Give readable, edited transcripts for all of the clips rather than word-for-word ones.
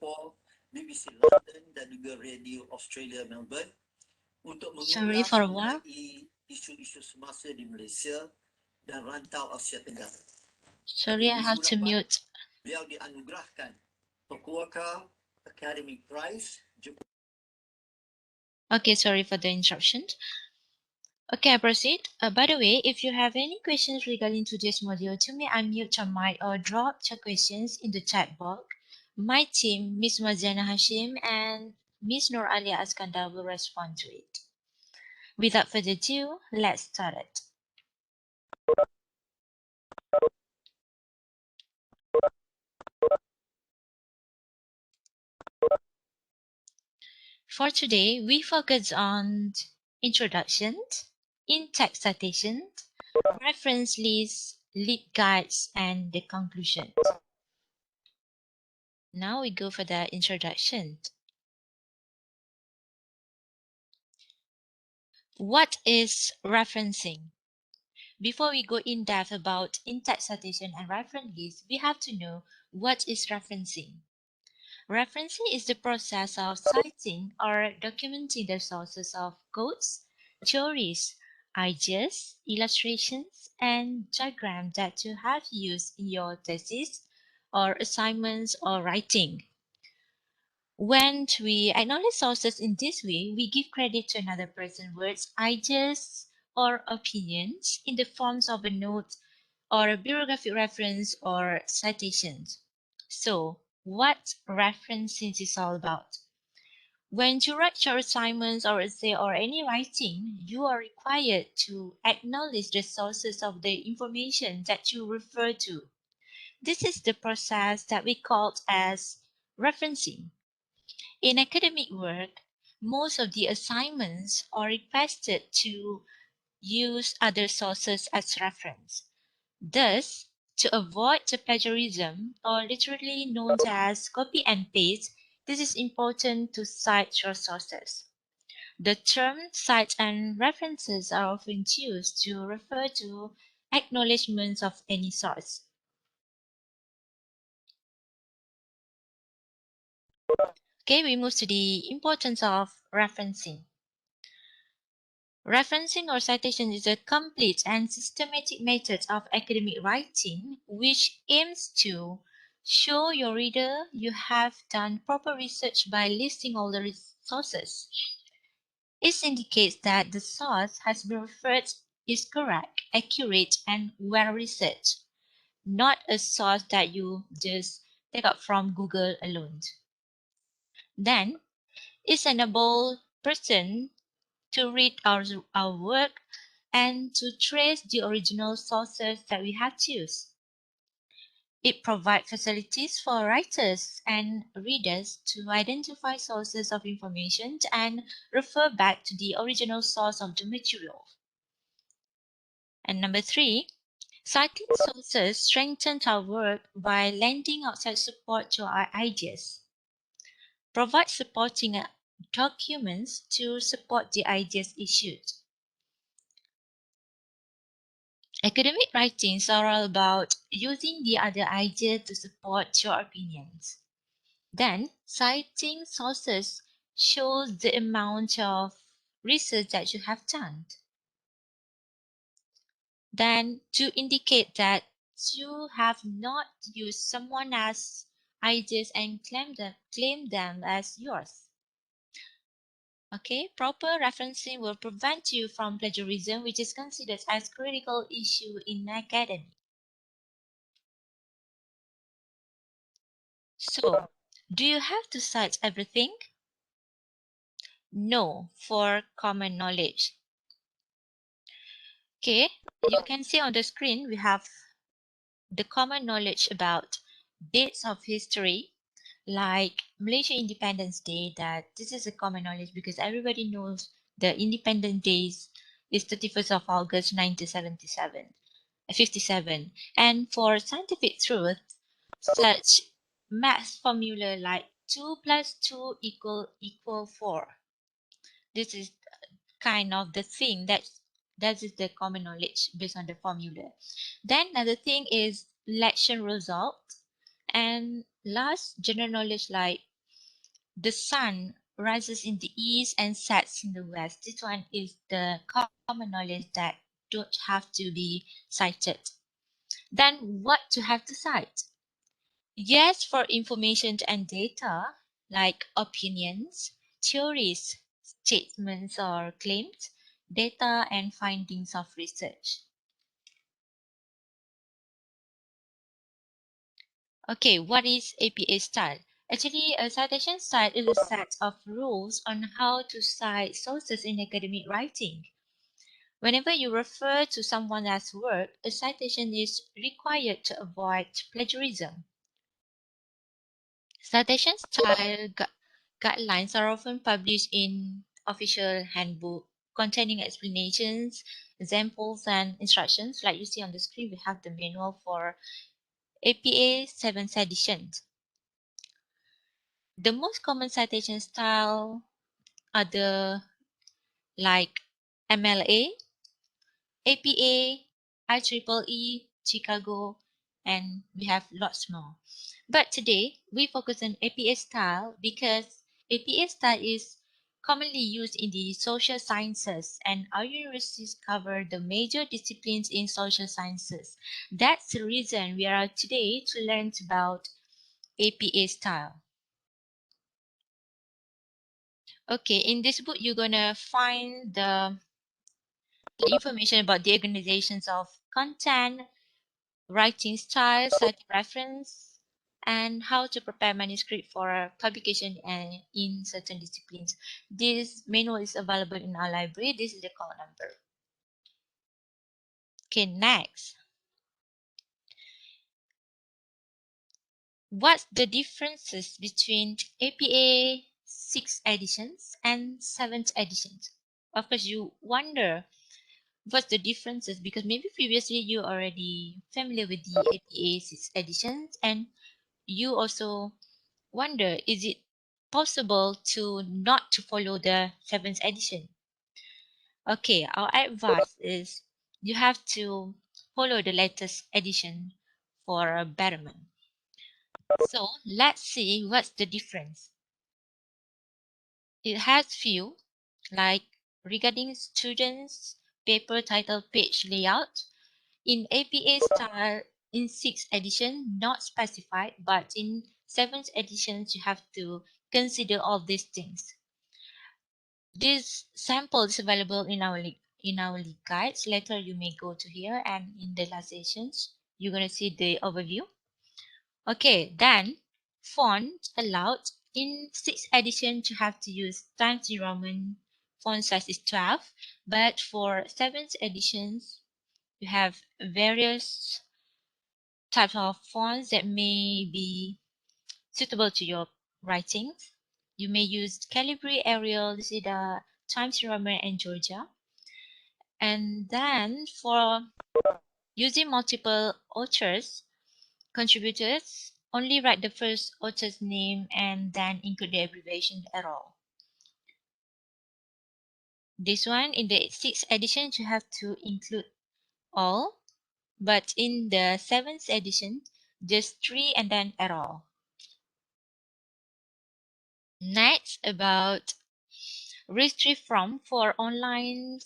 Singapore, BBC London dan juga Radio Australia Melbourne untuk Sorry mengulas for a while. mengenai isu-isu semasa di Malaysia dan rantau Asia Tenggara. Sorry, I have to mute. Beliau dianugerahkan Fukuoka Academic Prize. Okay, sorry for the interruption. Okay, I proceed. By the way, if you have any questions regarding today's module, you may unmute your mic or drop your questions in the chat box. My team, Ms. Maziana Hashim and Ms. Nur Alia Askandar will respond to it. Without further ado, let's start it. For today, we focus on introductions, in-text citations, reference lists, lead guides, and the conclusions. Now we go for the introduction. What is referencing? Before we go in depth about in-text citation and reference lists, we have to know what is referencing. Referencing is the process of citing or documenting the sources of quotes, theories, ideas, illustrations, and diagrams that you have used in your thesis or assignments or writing. When we acknowledge sources in this way, we give credit to another person's words, ideas, or opinions in the forms of a note or a bibliographic reference or citations. So, what referencing is all about? When you write your assignments or essay or any writing, you are required to acknowledge the sources of the information that you refer to. This is the process that we call as referencing. In academic work, most of the assignments are requested to use other sources as reference. Thus, to avoid the plagiarism, or literally known as copy and paste, this is important to cite your sources. The term cite and references are often used to refer to acknowledgements of any source. Okay, we move to the importance of referencing. Referencing or citation is a complete and systematic method of academic writing which aims to show your reader you have done proper research by listing all the sources. It indicates that the source has been referred is correct, accurate, and well researched, not a source that you just take up from Google alone. Then, it's enable person to read our work and to trace the original sources that we have used. It provides facilities for writers and readers to identify sources of information and refer back to the original source of the material. And number 3, citing sources strengthens our work by lending outside support to our ideas. Provide supporting documents to support the ideas issued. Academic writings are all about using the other idea to support your opinions. Then, citing sources shows the amount of research that you have done. Then, to indicate that you have not used someone else's ideas and claim them as yours. Okay, proper referencing will prevent you from plagiarism, which is considered as critical issue in academy. So, do you have to cite everything? No, for common knowledge. Okay, you can see on the screen we have the common knowledge about dates of history, like Malaysia Independence Day, that this is a common knowledge because everybody knows the Independence Days is 31st of August 1957. And for scientific truth, such math formula like 2 plus 2 equal 4. This is kind of the thing that is the common knowledge based on the formula. Then another thing is election result, and last general knowledge like the sun rises in the east and sets in the west. This one is the common knowledge that don't have to be cited. Then what to have to cite? Yes, for information and data like opinions, theories, statements or claims, data and findings of research. Okay, what is APA style? Actually, a citation style is a set of rules on how to cite sources in academic writing. Whenever you refer to someone else's work, a citation is required to avoid plagiarism. Citation style guidelines are often published in official handbook containing explanations, examples, and instructions. Like you see on the screen, we have the manual for APA 7th edition. The most common citation style are the like MLA, APA, IEEE, Chicago, and we have lots more. But today we focus on APA style because APA style is commonly used in the social sciences, and our universities cover the major disciplines in social sciences. That's the reason we are today to learn about APA style. Okay, in this book, you're gonna find the information about the organizations of content, writing style, citing reference, and how to prepare manuscript for publication and in certain disciplines. This manual is available in our library. This is the call number. Okay, next. What's the differences between APA 6th editions and 7th editions? Of course, you wonder what's the differences because maybe previously you already familiar with the APA 6 editions and you also wonder is it possible to not to follow the 7th edition? Okay, our advice is you have to follow the latest edition for a betterment. So let's see what's the difference. It has few like regarding students paper title page layout. In APA style, in 6th edition, not specified, but in 7th edition, you have to consider all these things. This sample is available in our league guides. Later, you may go to here, and in the last sessions, you're gonna see the overview. Okay, then font allowed in 6th edition, you have to use Times New Roman. Font size is 12, but for 7th editions, you have various types of fonts that may be suitable to your writings. You may use Calibri, Arial, this is the Times New Roman and Georgia. And then for using multiple authors, contributors, only write the first author's name and then include the abbreviation at all. This one, in the 6th edition, you have to include all, but in the 7th edition, just 3 and then at all. Next, about retrieve from for online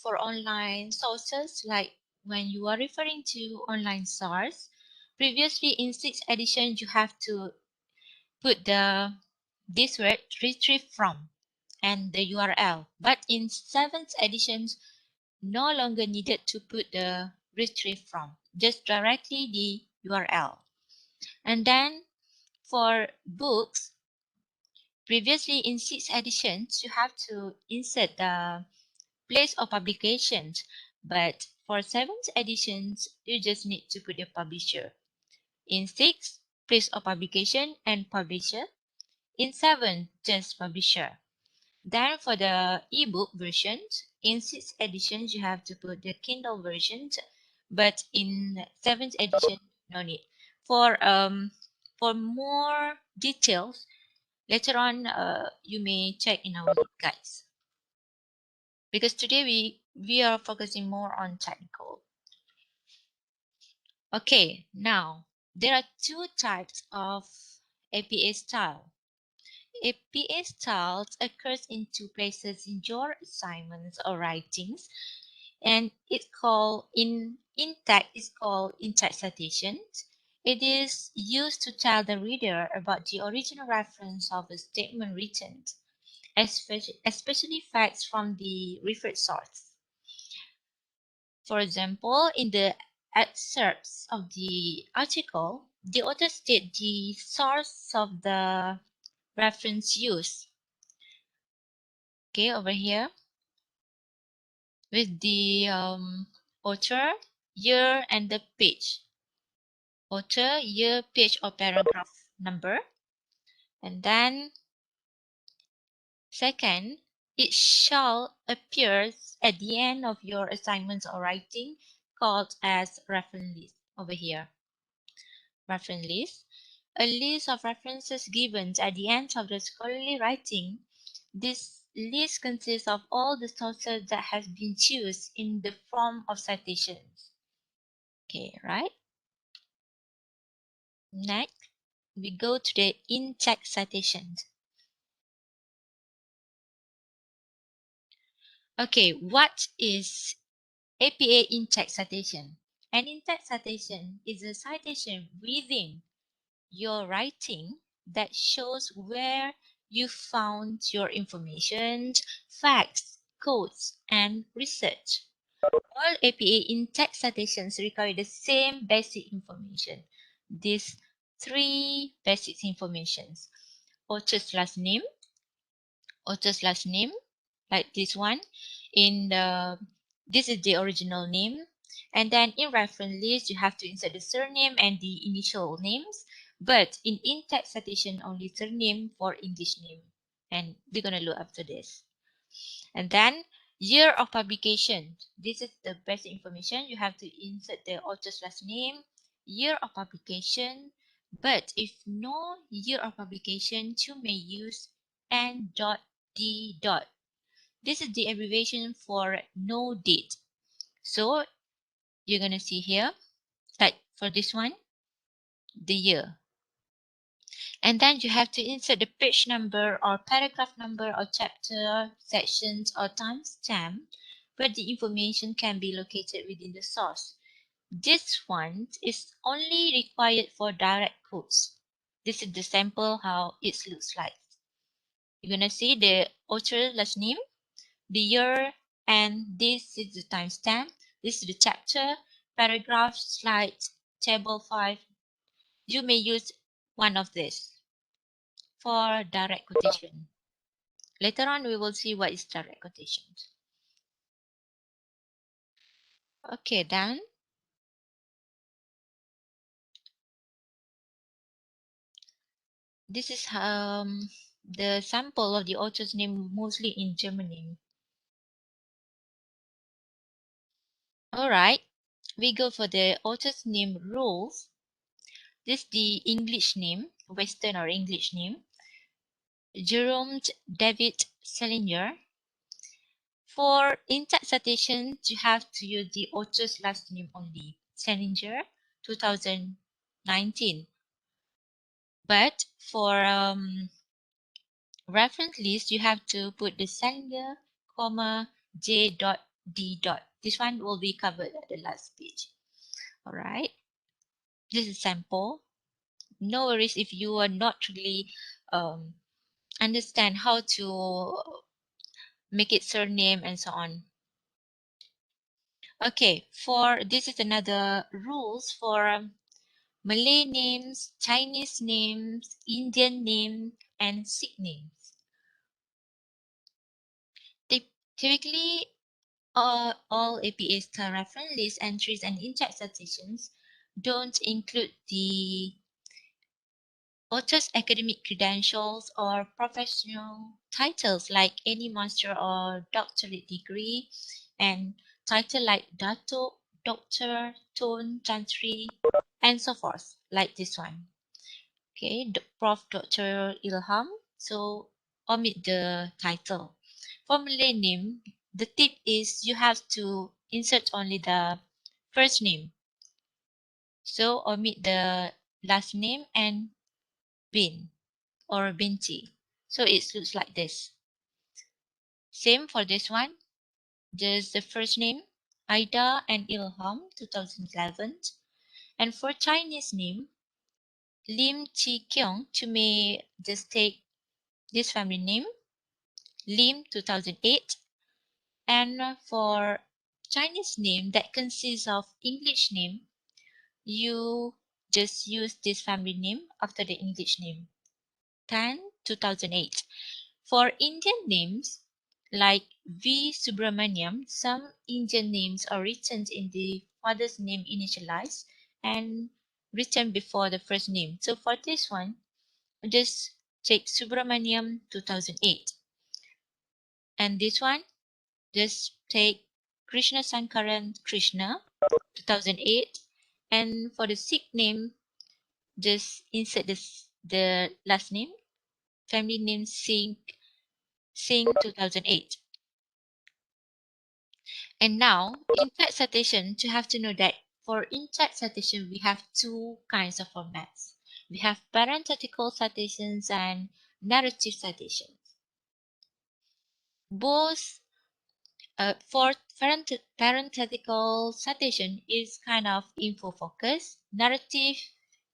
sources, like when you are referring to online source. Previously in 6th edition, you have to put this word retrieve from and the URL. But in 7th edition, no longer needed to put the retrieve from, just directly the URL. And then for books, previously in 6th editions, you have to insert the place of publications, but for 7th editions, you just need to put the publisher. In 6, place of publication and publisher. In 7, just publisher. Then for the ebook versions, in 6th editions, you have to put the Kindle versions, but in 7th edition, no need. For more details, later on, you may check in our guides. Because today we are focusing more on technical. Okay, now there are two types of APA style. APA style occurs in two places in your assignments or writings, and it's called in text is called in-text citations. It is used to tell the reader about the original reference of a statement written, especially facts from the referred source. For example, in the excerpts of the article, the author states the source of the reference used. Okay, over here with the author, year, and the page. Author, year, page, or paragraph number. And then second, it shall appear at the end of your assignments or writing called as reference list over here. Reference list. A list of references given at the end of the scholarly writing. This list consists of all the sources that have been chosen in the form of citations. Okay, right? Next, we go to the in-text citations. Okay, what is APA in-text citation? An in-text citation is a citation within your writing that shows where you found your information, facts, quotes, and research. All APA in-text citations require the same basic information. These three basic informations: author's last name, like this one. In the This is the original name, and then in reference list you have to insert the surname and the initial names. But in in-text citation, only surname for English name, and we're gonna look after this. And then year of publication. This is the basic information. You have to insert the author's last name, year of publication. But if no year of publication, you may use N.D. This is the abbreviation for no date. So you're gonna see here, like for this one, the year. And then you have to insert the page number or paragraph number or chapter, sections, or timestamp where the information can be located within the source. This one is only required for direct quotes. This is the sample how it looks like. You're gonna see the author last name, the year, and this is the timestamp. This is the chapter, paragraph, slide, table 5. You may use one of these for direct quotation. Later on, we will see what is direct quotation. Okay, then. This is the sample of the author's name, mostly in Germany. All right, we go for the author's name rules. This is the English name, Western or English name. Jerome David Salinger. For in-text citations, you have to use the author's last name only. Salinger, 2019. But for reference list, you have to put the Salinger, comma, J.D. This one will be covered at the last page. All right. This is sample. No worries if you are not really understand how to make it surname and so on. Okay, for this is another rules for Malay names, Chinese names, Indian names, and Sikh names. Typically, all APA style reference list entries and in-text citations don't include the author's academic credentials or professional titles like any master or doctorate degree, and title like Dato, Doctor, Tun, Chantry, and so forth, like this one. Okay, Prof. Dr. Ilham. So omit the title. For Malay name, the tip is you have to insert only the first name. So omit the last name and bin or binti. So it looks like this. Same for this one. Just the first name, Ida and Ilham, 2011. And for Chinese name, Lim Chi Kyung, to may just take this family name, Lim, 2008. And for Chinese name that consists of English name, you just use this family name after the English name. Tan, 2008. For Indian names, like V. Subramaniam, some Indian names are written in the father's name initialized and written before the first name. So for this one, just take Subramaniam 2008. And this one, just take Krishna Sankaran Krishna 2008. And for the Sikh name, just insert the last name, family name Singh 2008. And now, in-text citation, you have to know that for in-text citation, we have two kinds of formats. We have parenthetical citations and narrative citations. Both for parenthetical citation is kind of info focus. Narrative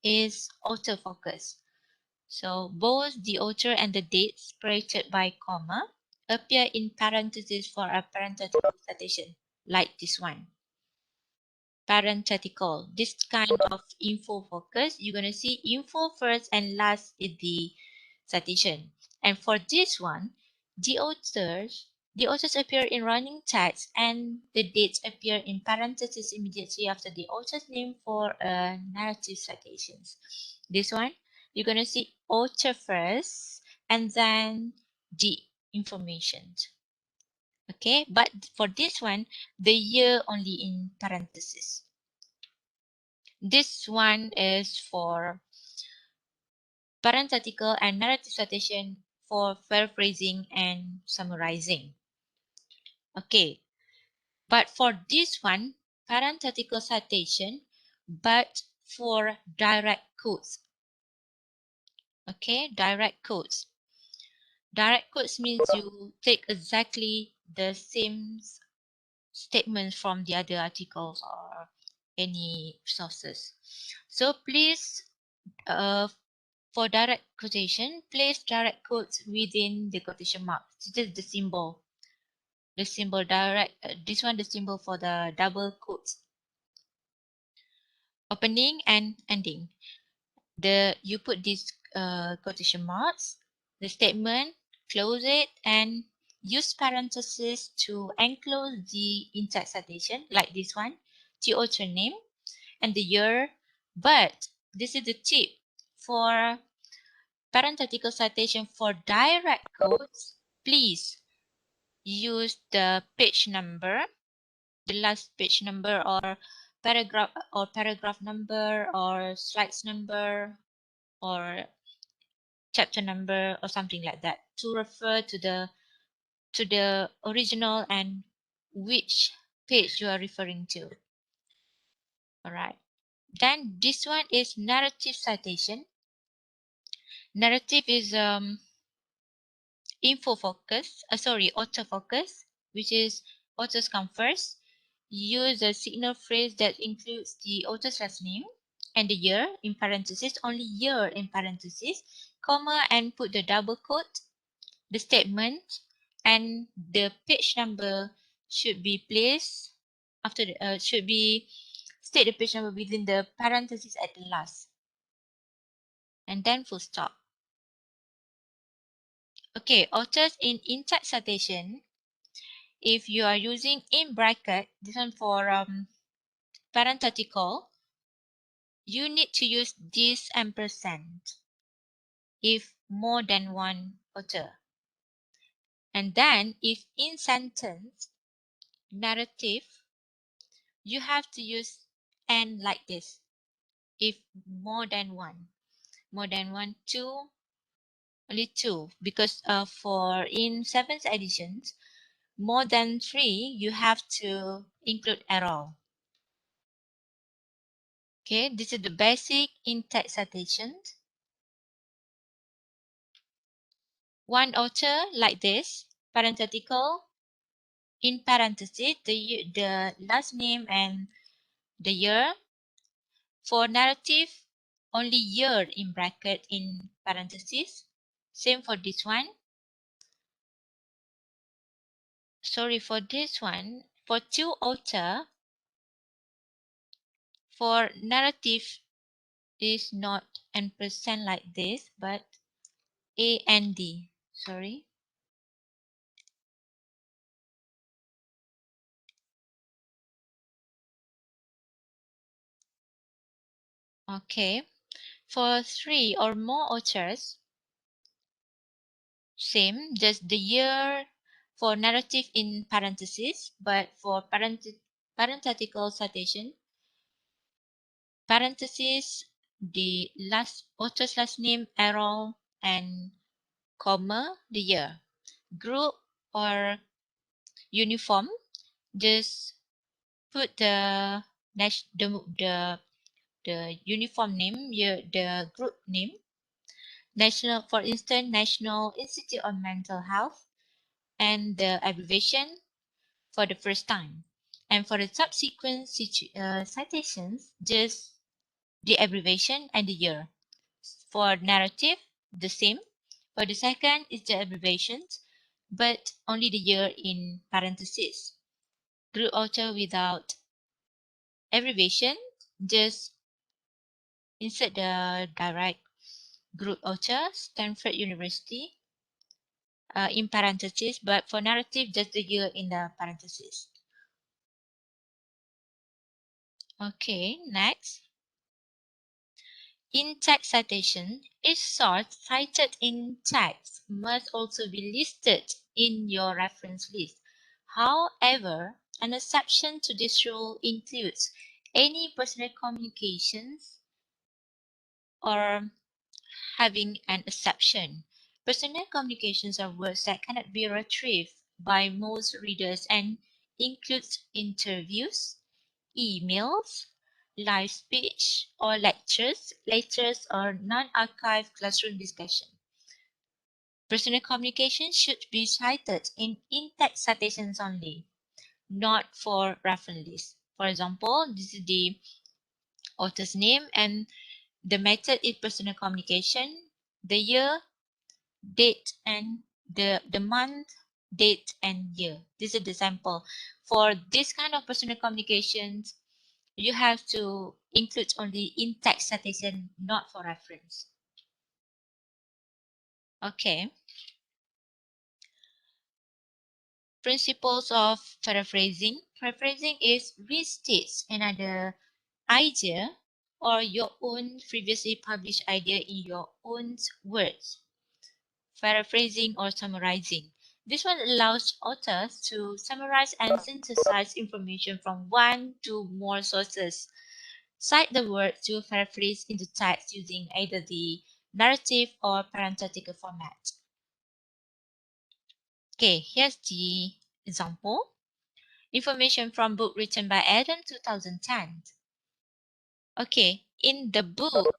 is author focus. So both the author and the date separated by comma appear in parentheses for a parenthetical citation, like this one. Parenthetical. This kind of info focus, you're going to see info first and last is the citation. And for this one, the authors appear in running text and the dates appear in parentheses immediately after the author's name for narrative citations. This one, you're going to see author first and then the information. Okay, but for this one, the year only in parentheses. This one is for parenthetical and narrative citation for paraphrasing and summarizing. Okay, but for this one, parenthetical citation, but for direct quotes. Okay, direct quotes. Direct quotes means you take exactly the same statements from the other articles or any sources. So please, for direct quotation, place direct quotes within the quotation marks. This is the symbol. The symbol direct. This one, the symbol for the double quotes. Opening and ending. You put these quotation marks. The statement, close it, and use parentheses to enclose the in-text citation, like this one, the author name and the year. But this is the tip for parenthetical citation. For direct quotes, please use the page number, the last page number, or paragraph number, or slides number, or chapter number, or something like that, to refer to the original and which page you are referring to. All right. Then this one is narrative citation. Narrative is author focus, which is authors come first. Use a signal phrase that includes the author's last name and the year in parentheses, only year in parentheses, comma, and put the double quote. The statement and the page number should be placed after state the page number within the parentheses at the last, and then full stop. Okay, authors in in-text citation. If you are using in bracket, this one for parenthetical, you need to use this ampersand if more than one author. And then if in sentence, narrative, you have to use and like this. If more than one, two, only two, because for in 7th editions, more than 3, you have to include arrow. Okay, this is the basic in-text citation. one author like this, parenthetical, in parentheses, the last name and the year. For narrative, only year in bracket in parentheses. Same for this one. Sorry for this one. For two author, for narrative is not ampersand like this, but and. Sorry. Okay. For three or more authors, same, just the year for narrative in parentheses, but for parenthetical citation, parentheses, the last author's last name, arrow, and comma, the year. Group or uniform, just put the the uniform name, the group name. National, for instance, National Institute of Mental Health, and the abbreviation for the first time. And for the subsequent citations, just the abbreviation and the year. For narrative, the same. For the second is the abbreviations, but only the year in parentheses. Group author without abbreviation, just insert the direct group author, Stanford University, in parentheses, but for narrative, just the year in the parentheses. Okay, next. In text citation, each source cited in text must also be listed in your reference list. However, an exception to this rule includes any personal communications or having an exception. Personal communications are words that cannot be retrieved by most readers and includes interviews, emails, live speech or lectures, or non-archived classroom discussion. Personal communication should be cited in in-text citations only, not for reference list. For example, this is the author's name and the method is personal communication, the year, date, and the month, date, and year. This is the sample. For this kind of personal communications, you have to include only in-text citation, not for reference. Okay. Principles of paraphrasing. Paraphrasing is restates another idea or your own previously published idea in your own words. Paraphrasing or summarizing. This one allows authors to summarize and synthesize information from one to more sources. Cite the word to paraphrase into text using either the narrative or parenthetical format. Okay, here's the example. Information from book written by Adam 2010. Okay, in the book,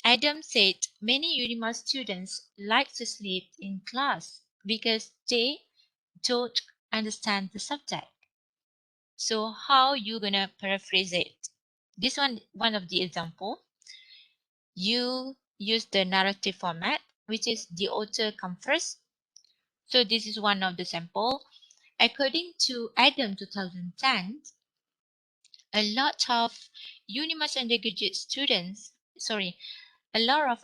Adam said many Unima students like to sleep in class because they don't understand the subject. So how you gonna paraphrase it? This one of the example. You use the narrative format, which is the author come first. So this is one of the sample. According to Adam 2010, a lot of Unimas undergraduate students, a lot of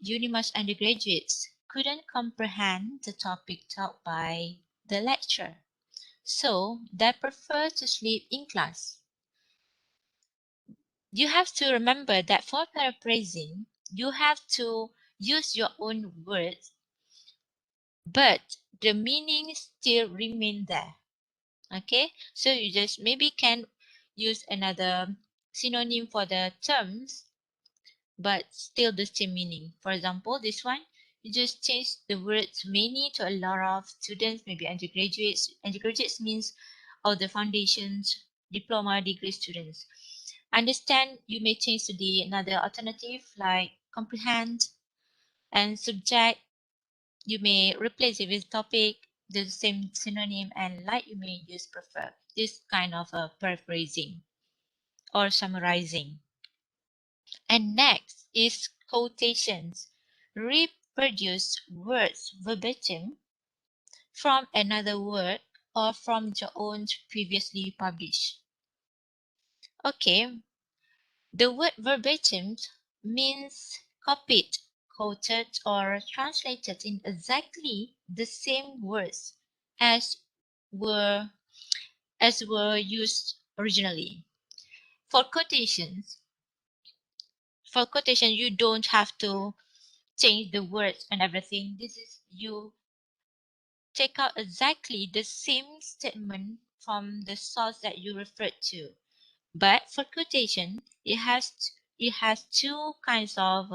Unimas undergraduates couldn't comprehend the topic taught by the lecturer. So they prefer to sleep in class. You have to remember that for paraphrasing, you have to use your own words, but the meaning still remain there. Okay, so you just maybe can use another synonym for the terms, but still the same meaning. For example, this one, you just change the words many to a lot of students, maybe undergraduates. Undergraduates means all the foundations, diploma, degree students. Understand, you may change to the another alternative like comprehend and subject you may replace it with topic, the same synonym, and like you may use prefer. This kind of a paraphrasing or summarizing. And next is quotations. Reproduce words verbatim from another work or from your own previously published. Okay, the word verbatim means copied, quoted, or translated in exactly the same words as were used originally. For quotations, you don't have to change the words and everything. This is you take out exactly the same statement from the source that you referred to. But for quotation, it has two kinds of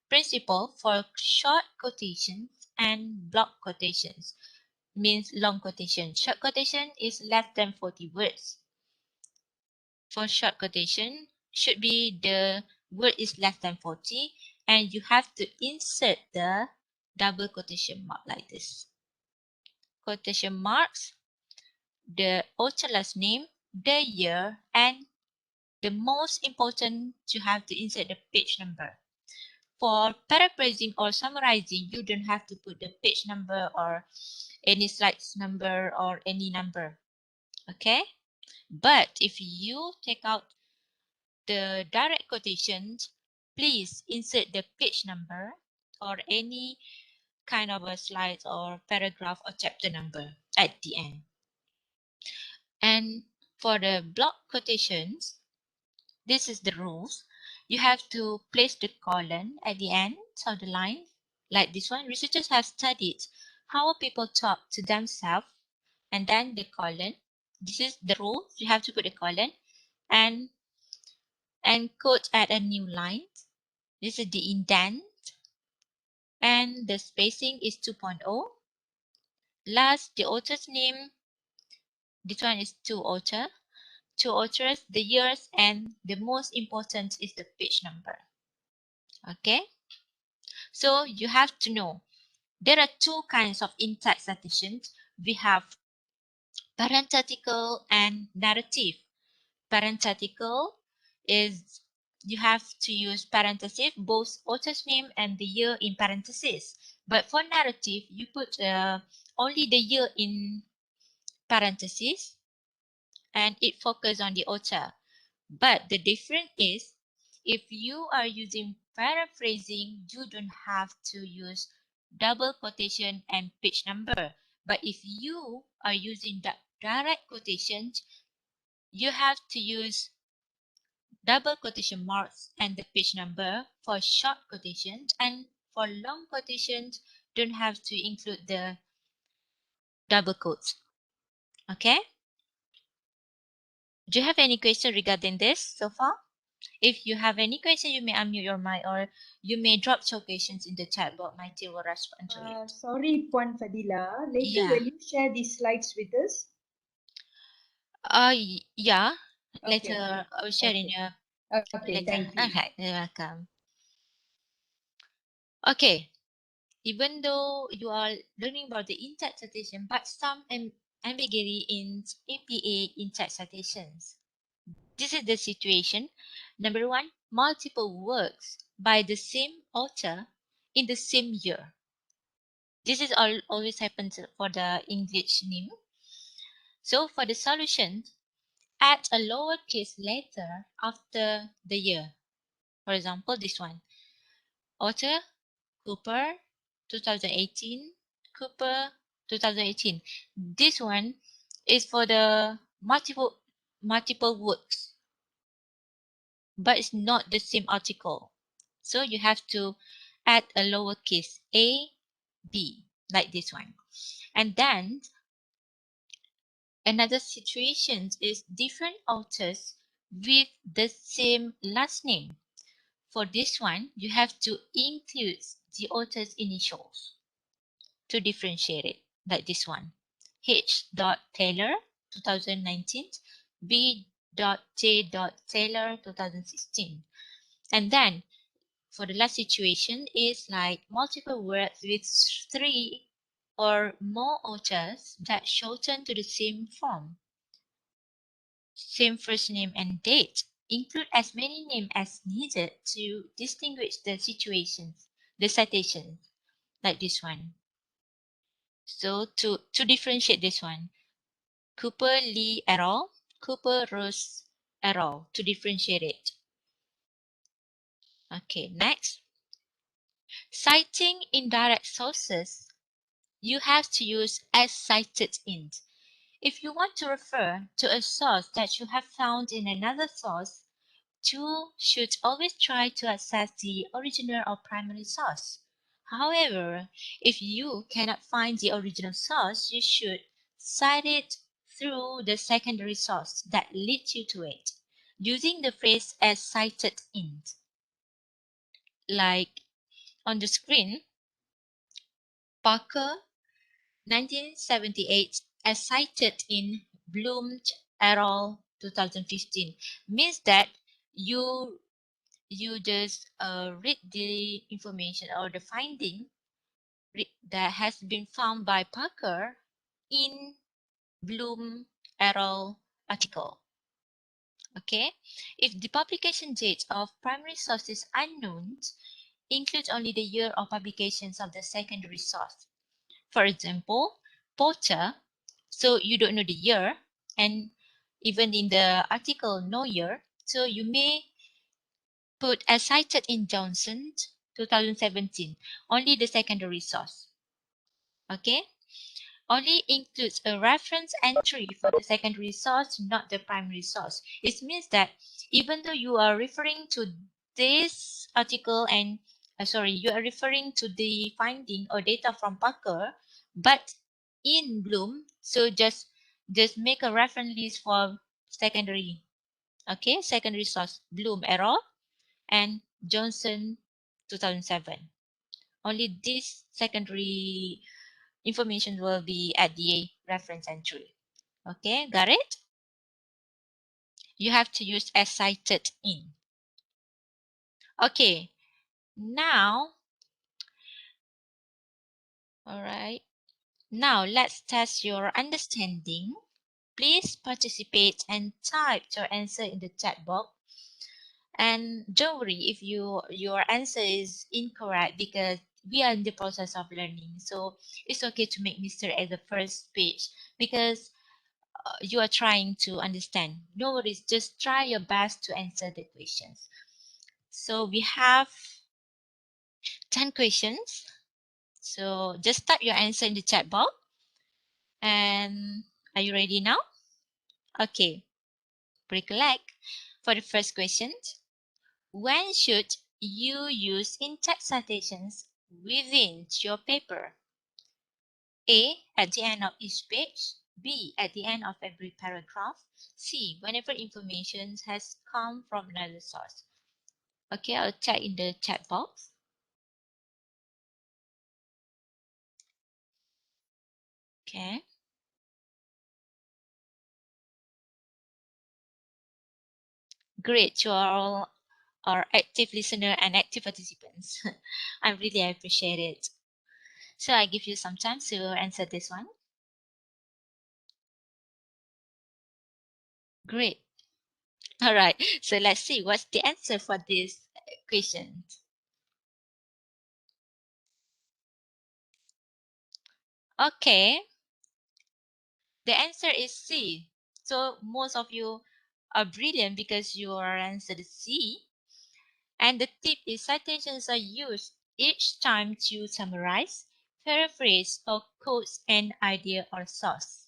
principle for short quotations and block quotations. Means long quotation. Short quotation is less than 40 words. For short quotation, should be the word is less than 40, and you have to insert the double quotation mark like this. Quotation marks, the author last name, the year, and the most important, you have to insert the page number. For paraphrasing or summarizing, you don't have to put the page number or any slides number or any number. Okay? But if you take out the direct quotations, please insert the page number or any kind of a slide or paragraph or chapter number at the end. And for the block quotations, this is the rules. You have to place the colon at the end of the line, like this one. Researchers have studied how people talk to themselves, and then the colon. This is the rule. You have to put a colon and quote at a new line. This is the indent, and the spacing is 2.0. Last, the author's name. This one is two authors, the years, and the most important is the page number. Okay, so you have to know there are two kinds of in-text citations. We have parenthetical and narrative. Parenthetical is you have to use parenthesis, both author's name and the year in parentheses. But for narrative, you put only the year in parentheses and it focuses on the author. But the difference is, if you are using paraphrasing, you don't have to use double quotation and page number. But if you are using direct quotations, you have to use double quotation marks and the page number for short quotations, and for long quotations, don't have to include the double quotes. Okay? Do you have any question regarding this so far? If you have any question, you may unmute your mic or you may drop your questions in the chat box. My team will respond to it. Sorry, Puan Fadila. Later, Yeah. will you share these slides with us? Yeah. Okay. Later, I will share in your Okay, later. thank you. Okay, you're welcome. Okay. Even though you are learning about the in-text citation, but some ambiguity in APA in-text citations. This is the situation. Number one, multiple works by the same author in the same year. This is always happens for the English name. So for the solution, add a lowercase letter after the year. For example, this one. Author, Cooper, 2018. Cooper, 2018. This one is for the multiple works, but it's not the same article. So you have to add a lowercase a, b, like this one. And then another situation is different authors with the same last name. For this one, you have to include the author's initials to differentiate it, like this one. H. Taylor, 2019, B. J. Taylor, 2016. And then for the last situation is like multiple words with 3 or more authors that shorten to the same form. Same first name and date. Include as many names as needed to distinguish the situations, the citations, like this one. So to differentiate this one, Cooper Lee et al., Cooper Rose et al., to differentiate it. Okay, next. Citing indirect sources, you have to use as cited in. If you want to refer to a source that you have found in another source, you should always try to access the original or primary source. However, if you cannot find the original source, you should cite it through the secondary source that leads you to it, using the phrase as cited in. Like on the screen, Parker 1978 as cited in Bloom et al. 2015 means that you just read the information or the finding that has been found by Parker in Bloom et al. Article. Okay, if the publication date of primary source is unknown, include only the year of publications of the secondary source. For example, Porter, so you don't know the year, and even in the article no year, so you may put as cited in Johnson 2017, only the secondary source. Okay, only includes a reference entry for the secondary source, not the primary source. It means that even though you are referring to this article and you are referring to the finding or data from Parker, but in Bloom, so just make a reference list for secondary. Okay, secondary source Bloom error and Johnson 2007. Only this secondary information will be at the reference entry. Okay, got it? You have to use as cited in. Okay, now, all right. Now let's test your understanding. Please participate and type your answer in the chat box. And don't worry if your answer is incorrect, because we are in the process of learning. So it's okay to make mistake at the first page, because you are trying to understand. No worries, just try your best to answer the questions. So we have 10 questions. So just type your answer in the chat box. And are you ready now? Okay, recollect. For the first question, when should you use in-text citations within your paper? A, at the end of each page. B, at the end of every paragraph. C, whenever information has come from another source. Okay, I'll check in the chat box. Okay. Great, you are all our active listener and active participants. I really appreciate it. So I give you some time to answer this one. Great. All right, so let's see what's the answer for this question. Okay, the answer is C. So most of you are brilliant because your answer is C. And the tip is citations are used each time to summarize, paraphrase, or quote an idea or source.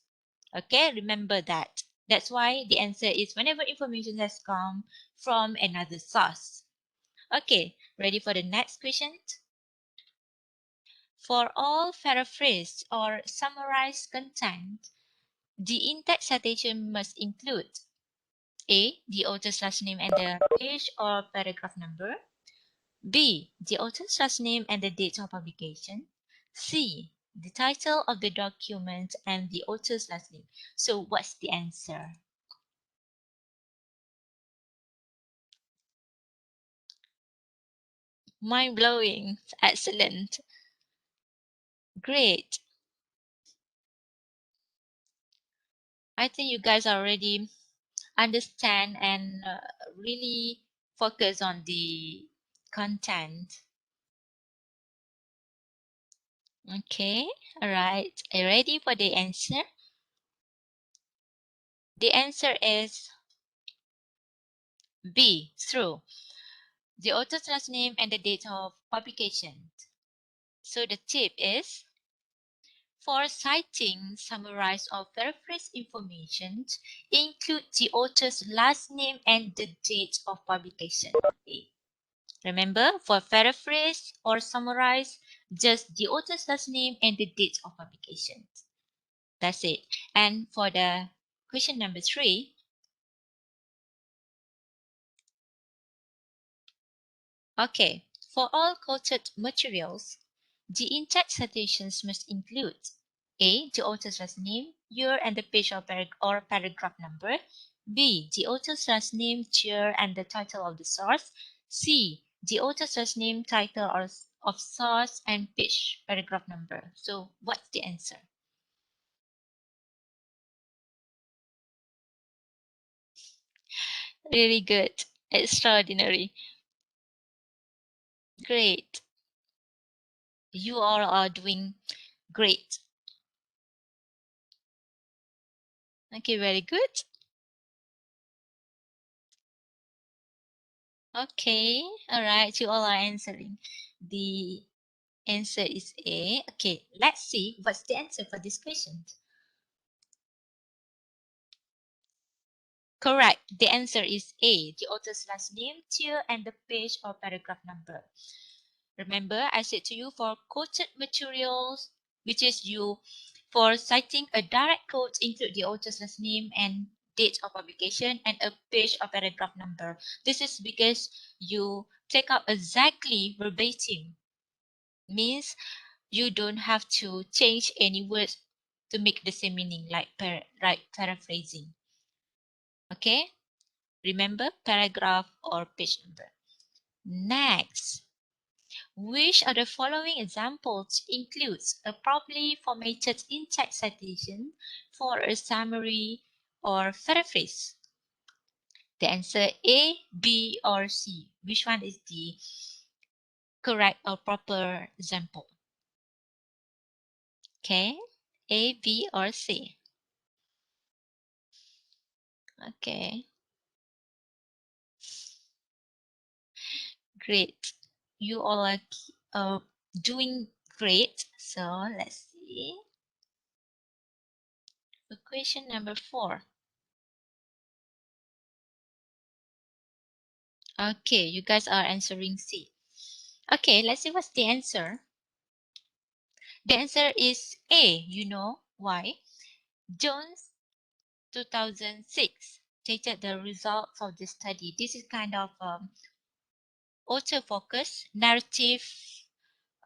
Okay, remember that. That's why the answer is whenever information has come from another source. Okay, ready for the next question? For all paraphrased or summarized content, the in-text citation must include A, the author's last name and the page or paragraph number. B, the author's last name and the date of publication. C, the title of the document and the author's last name. So what's the answer? Mind blowing. Excellent. Great. I think you guys already understand and really focus on the content. Okay. All right. Are you ready for the answer? The answer is B. True. The author's last name and the date of publication. So the tip is, for citing, summarize or paraphrase information, include the author's last name and the date of publication. A. Remember, for paraphrase or summarize, just the author's last name and the date of publication. That's it. And for the question number 3, okay, for all quoted materials, the in-text citations must include A. The author's last name, year, and the page or paragraph number. B. The author's last name, year, and the title of the source. C. The author's last name, title or of source, and page, paragraph number. So what's the answer? Really good. Extraordinary. Great. You all are doing great. Okay, very good. Okay, all right, you all are answering. The answer is A. Okay, let's see what's the answer for this question. Correct. The answer is A. The author's last name, tier, and the page or paragraph number. Remember, I said to you, for quoted materials, which is you, for citing a direct quote, include the author's last name and date of publication and a page or paragraph number. This is because you take out exactly verbatim. Means you don't have to change any words to make the same meaning, like paraphrasing. Okay, remember paragraph or page number. Next, which of the following examples includes a properly formatted in-text citation for a summary or paraphrase? The answer A, B, or C. Which one is the correct or proper example? Okay, A, B, or C. Okay, great. You all are doing great. So let's see. So question number 4. Okay, you guys are answering C. Okay, let's see what's the answer. The answer is A. You know why? Jones 2006 stated the results of the study. This is kind of author focus narrative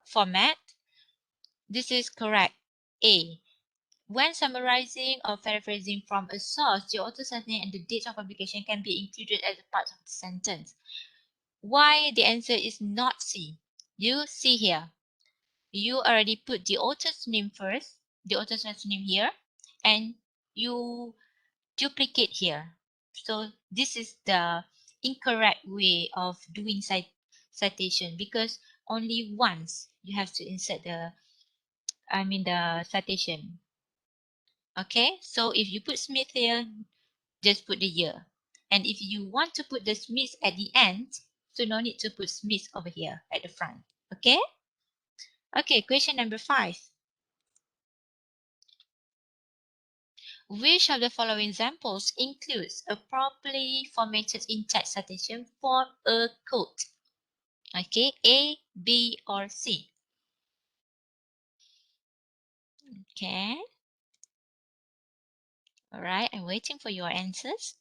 format. This is correct. A. When summarizing or paraphrasing from a source, the author's name and the date of publication can be included as a part of the sentence. Why the answer is not C? You see here. You already put the author's name first, the author's last name here, and you duplicate here. So this is the incorrect way of doing citation, because only once you have to insert the citation. Okay, so if you put Smith here, just put the year. And if you want to put the Smith at the end, so no need to put Smith over here at the front. Okay? Okay, question number 5. Which of the following examples includes a properly formatted in-text citation for a quote? Okay, A, B, or C? Okay. All right, I'm waiting for your answers.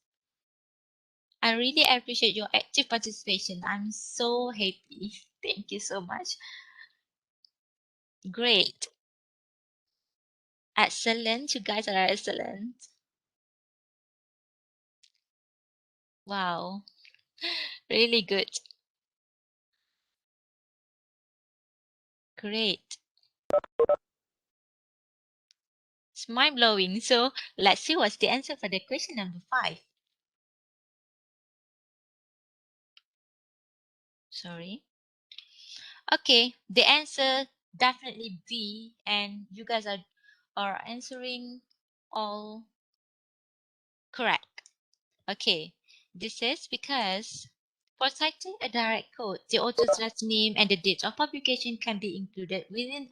I really appreciate your active participation. I'm so happy. Thank you so much. Great. Excellent. You guys are excellent. Wow. Really good. Great. It's mind-blowing. So let's see what's the answer for the question number 5. Sorry. Okay, the answer definitely B, and you guys are answering all correct. Okay, this is because for citing a direct quote, the author's last name and the date of publication can be included within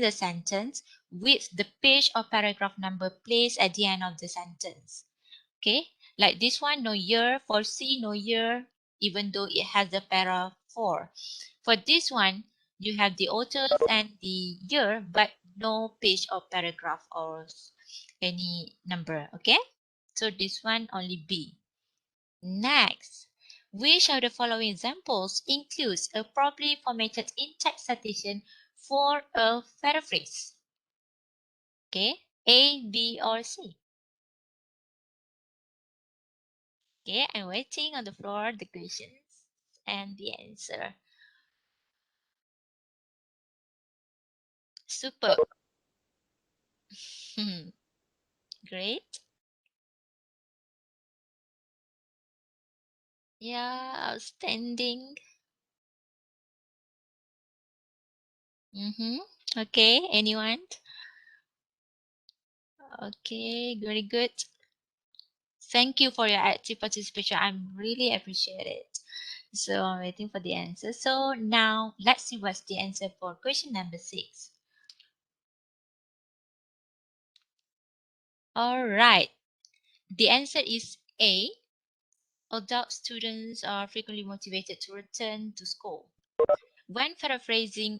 the sentence with the page or paragraph number placed at the end of the sentence. Okay, like this one, no year. For C, no year, even though it has the para 4. For this one, you have the authors and the year, but no page or paragraph or any number. Okay, so this one only B. Next, which of the following examples includes a properly formatted in-text citation for a paraphrase? Okay, A, B, or C? Okay, I'm waiting on the floor the questions and the answer. Super. Great. Yeah, outstanding. Okay, anyone? Okay, very good. Thank you for your active participation. I'm really appreciate it. So I'm waiting for the answer. So now let's see what's the answer for question number 6. All right. The answer is A. Adult students are frequently motivated to return to school. When paraphrasing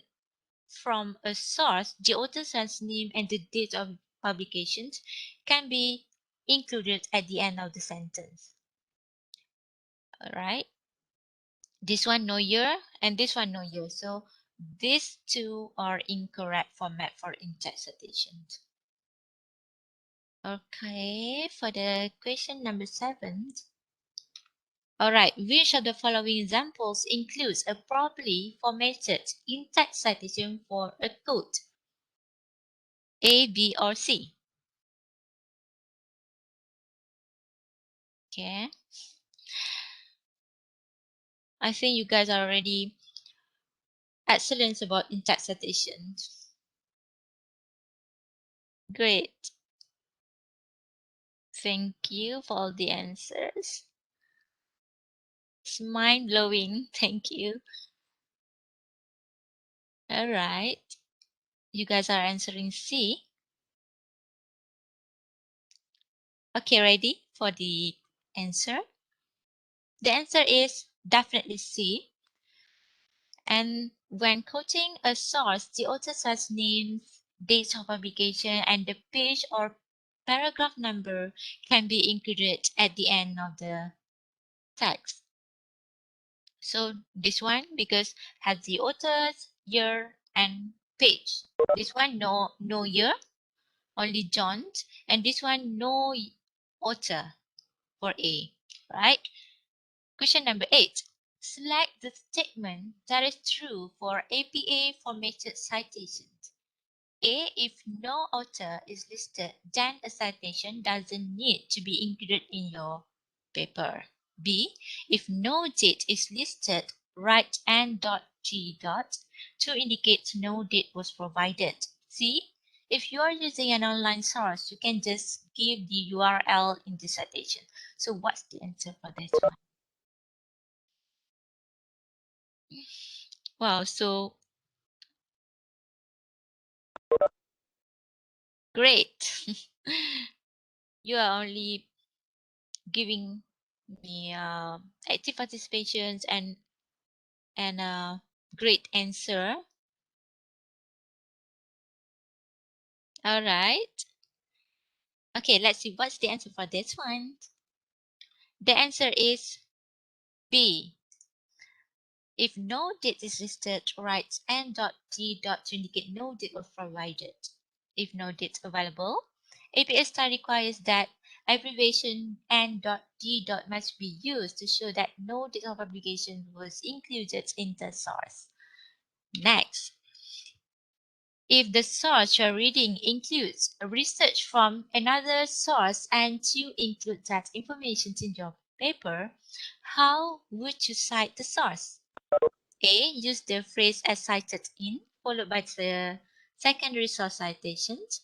from a source, the author's last name and the date of publications can be included at the end of the sentence. All right. This one no year and this one no year. So these two are incorrect format for in-text citations. Okay, for the question number 7. All right, which of the following examples includes a properly formatted in-text citation for a quote? A, B, or C? Okay. I think you guys are already excellent about in-text citations. Great. Thank you for all the answers. It's mind-blowing. Thank you. All right. You guys are answering C. Okay, ready for the answer? The answer is definitely C. And when quoting a source, the author's last name, dates of publication, and the page or paragraph number can be included at the end of the text. So this one, because has the author's year and page. This one no year, only John, and this one no author for A, right? Question number 8. Select the statement that is true for APA formatted citations. A. If no author is listed, then a citation doesn't need to be included in your paper. B. If no date is listed, write n.g. to indicate no date was provided. C. If you are using an online source, you can just give the URL in the citation. So what's the answer for this one? Wow, so great. You are only giving me active participations and great answer. All right. Okay, let's see what's the answer for this one. The answer is B. If no date is listed, write n.d. to indicate no date was provided. If no date available, APA style requires that abbreviation n.d. must be used to show that no date of publication was included in the source. Next, If the source you're reading includes a research from another source and you include that information in your paper, how would you cite the source? A. Use the phrase as cited in, followed by the secondary source citations.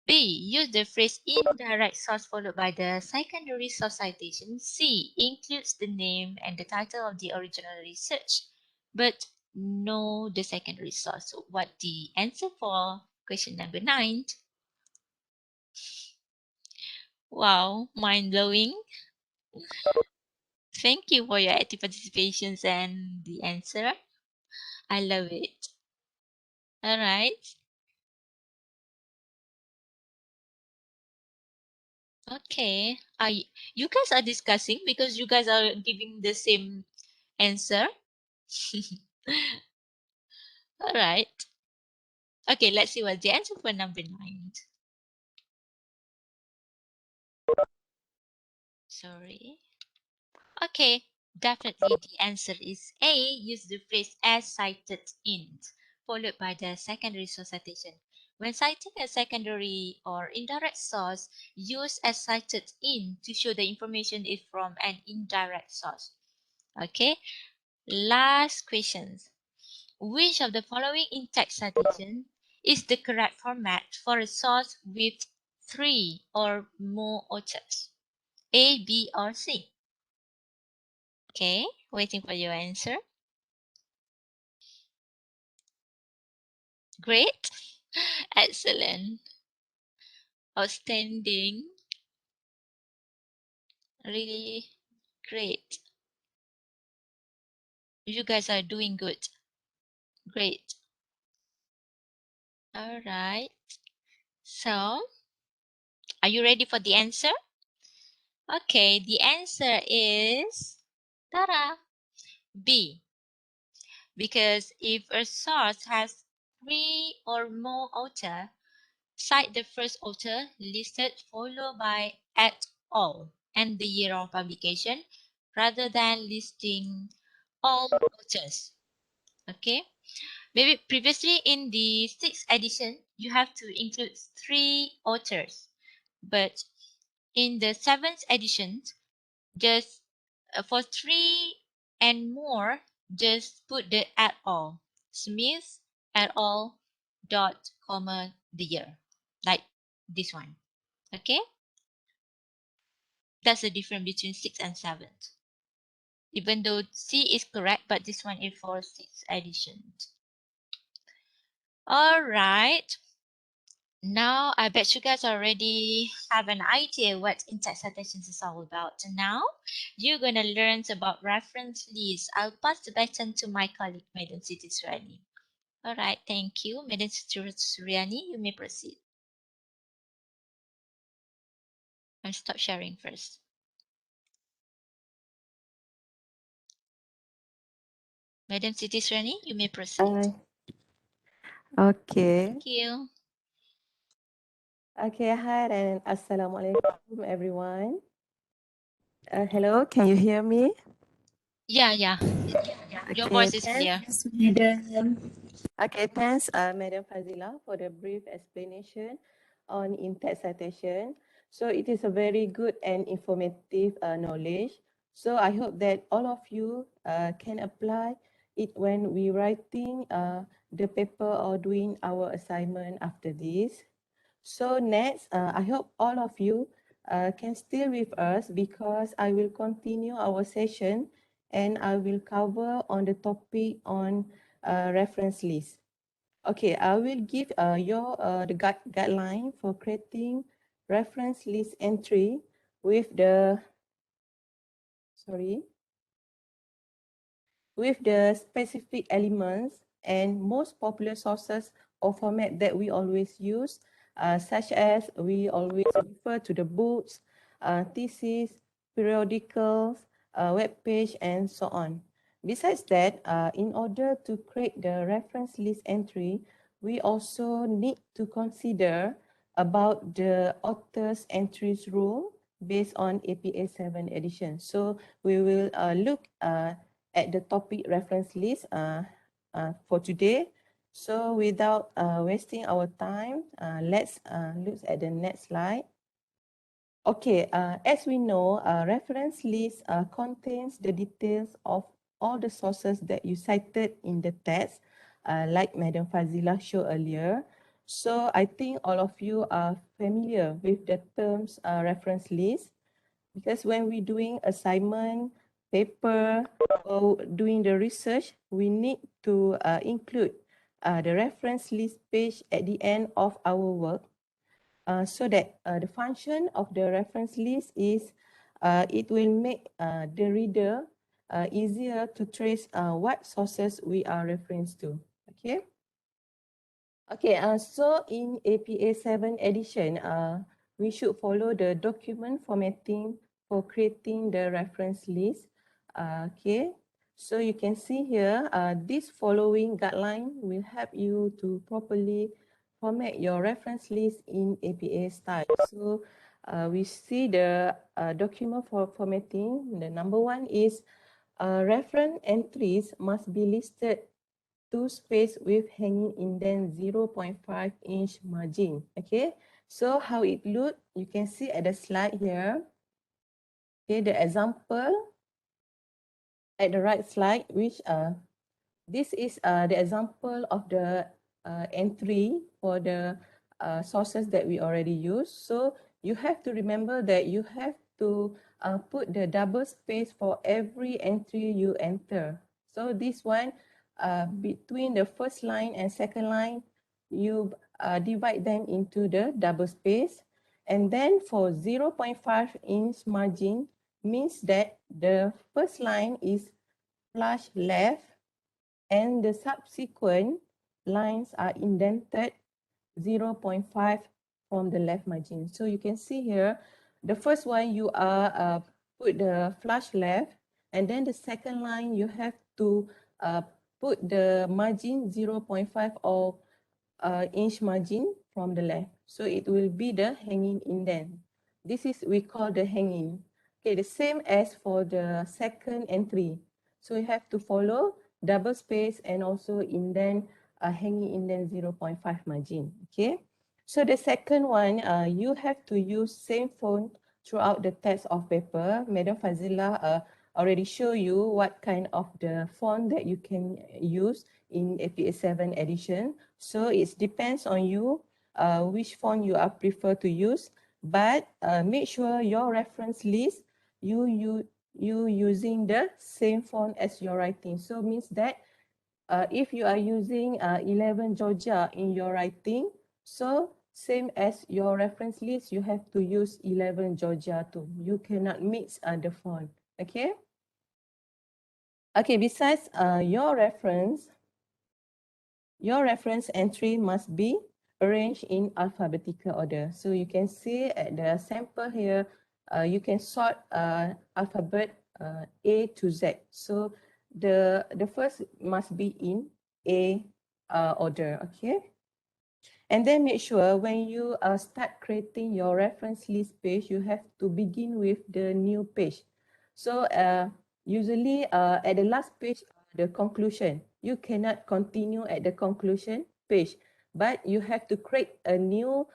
B. Use the phrase indirect source followed by the secondary source citation. C. Includes the name and the title of the original research, but no the secondary source. So what the answer for question number 9? Wow, mind-blowing. Thank you for your active participations and the answer. I love it. All right. Okay. You guys are discussing because you guys are giving the same answer. All right. Okay, let's see what's the answer for number 9. Sorry. Okay, definitely the answer is A. Use the phrase as cited in, followed by the secondary source citation. When citing a secondary or indirect source, use as cited in to show the information is from an indirect source. Okay, last questions. Which of the following in-text citation is the correct format for a source with 3 or more authors? A, B, or C? Okay, waiting for your answer. Great. Excellent. Outstanding. Really great. You guys are doing good. Great. All right. So, are you ready for the answer? Okay, the answer is ta-da, B. Because if a source has 3 or more author, cite the first author listed followed by et al. And the year of publication rather than listing all authors. Okay. Maybe previously in the 6th edition, you have to include 3 authors. But in the 7th edition, just for 3 and more, just put the at all. Smith at all dot comma the year. Like this one. Okay? That's the difference between 6th and 7th. Even though C is correct, but this one is for 6th edition. Alright. Now, I bet you guys already have an idea what in-text citations is all about. Now, you're going to learn about reference lists. I'll pass the baton to my colleague, Madam Siti Suryani. All right, thank you. Madam Siti Suryani, you may proceed. I'll stop sharing first. Madam Siti Suryani, you may proceed. Okay. Thank you. Okay, hi and assalamualaikum everyone. Hello, can you hear me? Yeah. Your Okay, voice is clear. Yes, madam. Okay, thanks, Madam Fazila, for the brief explanation on in-text citation. So it is a very good and informative knowledge. So I hope that all of you can apply it when we writing the paper or doing our assignment after this. So next, I hope all of you can stay with us because I will continue our session and I will cover on the topic on reference list. Okay, I will give your the guideline for creating reference list entry with the specific elements and most popular sources or format that we always use, such as we always refer to the books, thesis, periodicals, web page, and so on. Besides that, in order to create the reference list entry, we also need to consider about the author's entries rule based on APA 7 edition. So we will look at the topic reference list for today. So without wasting our time, let's look at the next slide. Okay, as we know, reference list contains the details of all the sources that you cited in the text, like Madam Fazila showed earlier. So I think all of you are familiar with the terms reference list, because when we're doing assignment, paper, or doing the research, we need to include the reference list page at the end of our work, so that the function of the reference list is it will make the reader easier to trace what sources we are referring to. Okay. Okay, so in APA 7 edition, we should follow the document formatting for creating the reference list. Okay, so you can see here, this following guideline will help you to properly format your reference list in APA style. So we see the document for formatting. The number one is reference entries must be listed two space with hanging indent 0.5-inch margin. Okay, so how it look, you can see at the slide here. Okay, the example at the right slide, which this is the example of the entry for the sources that we already use. So you have to remember that you have to put the double space for every entry you enter. So this one, between the first line and second line, you divide them into the double space. And then for 0.5-inch margin means that the first line is flush left and the subsequent lines are indented 0.5 from the left margin. So you can see here, the first one you are put the flush left, and then the second line you have to put the margin 0.5 or inch margin from the left. So it will be the hanging indent. This is we call the hanging. Okay, the same as for the second entry. So you have to follow double space and also indent, hanging indent 0.5 margin. Okay. So the second one, you have to use same font throughout the text of paper. Madam Fazila already show you what kind of the font that you can use in APA 7 edition. So it depends on you which font you are prefer to use, but make sure your reference list you using the same font as your writing. So means that if you are using 11 Georgia in your writing, so same as your reference list, you have to use 11 Georgia too. You cannot mix the font. Okay. Okay. Besides your reference entry must be arranged in alphabetical order. So you can see at the sample here, you can sort alphabet A to Z. So the first must be in A order, okay? And then make sure when you start creating your reference list page, you have to begin with the new page. So usually at the last page, the conclusion, you cannot continue at the conclusion page, but you have to create a new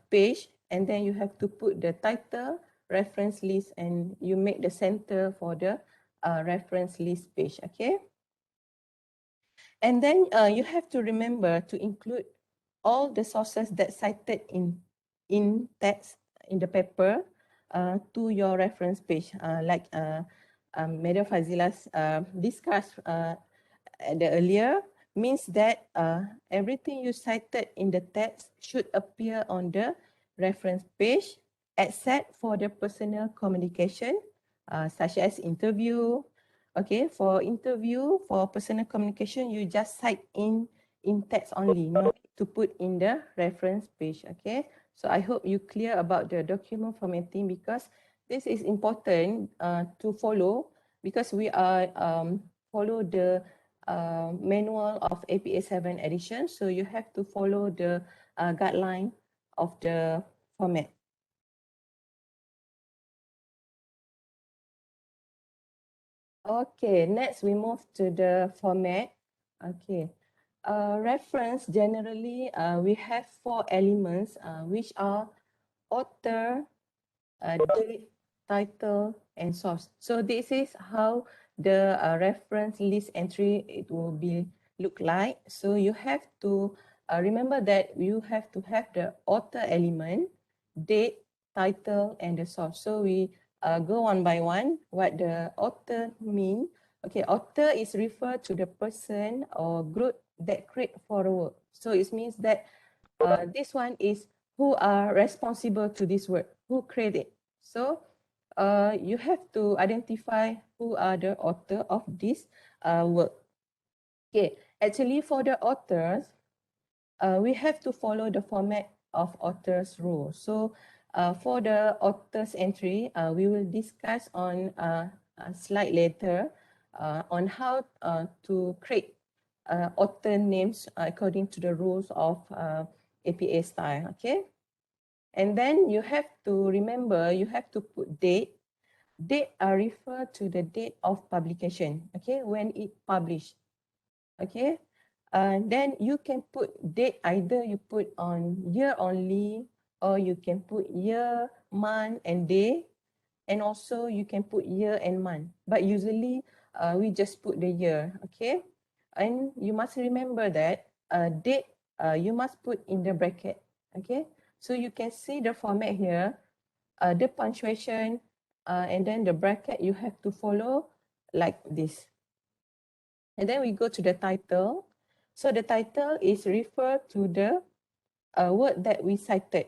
page, and then you have to put the title, reference list, and you make the center for the reference list page, okay? And then you have to remember to include all the sources that cited in text in the paper to your reference page, like Madam Fazila's discussed at the earlier, means that everything you cited in the text should appear on the reference page, except for the personal communication, such as interview. Okay, for interview, for personal communication, you just cite in text only, no need to put in the reference page. Okay, so I hope you clear about the document formatting, because this is important to follow, because we are follow the manual of APA 7 edition. So you have to follow the guideline of the format. Okay, next we move to the format. Okay, reference generally we have 4 elements which are author, date, title, and source. So this is how the reference list entry it will be look like. So you have to remember that you have to have the author element, date, title, and the source. So we go one by one. What the author mean? Okay, author is referred to the person or group that create for a work. So it means that this one is who are responsible to this work, who create it. So you have to identify who are the author of this work. Okay, actually for the authors, we have to follow the format of author's rule. So for the author's entry, we will discuss on a slide later on how to create author names according to the rules of APA style, okay? And then you have to remember, you have to put date. Date refer to the date of publication, okay, when it published, okay. Then you can put date, either you put on year only, or you can put year, month, and day, and also you can put year and month. But usually we just put the year, okay. And you must remember that date you must put in the bracket, okay. So you can see the format here, the punctuation, and then the bracket you have to follow like this. And then we go to the title. So the title is referred to the word that we cited.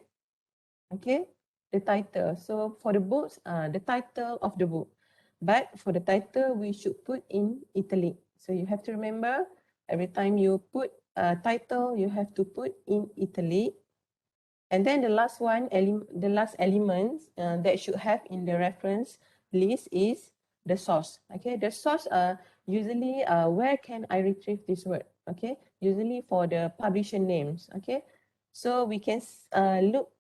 Okay, the title. So for the books, the title of the book. But for the title, we should put in italic. So you have to remember, every time you put a title, you have to put in italic. And then the last one, the last element that should have in the reference list is the source. Okay, the source usually where can I retrieve this word? Okay, usually for the publisher names. Okay, so we can look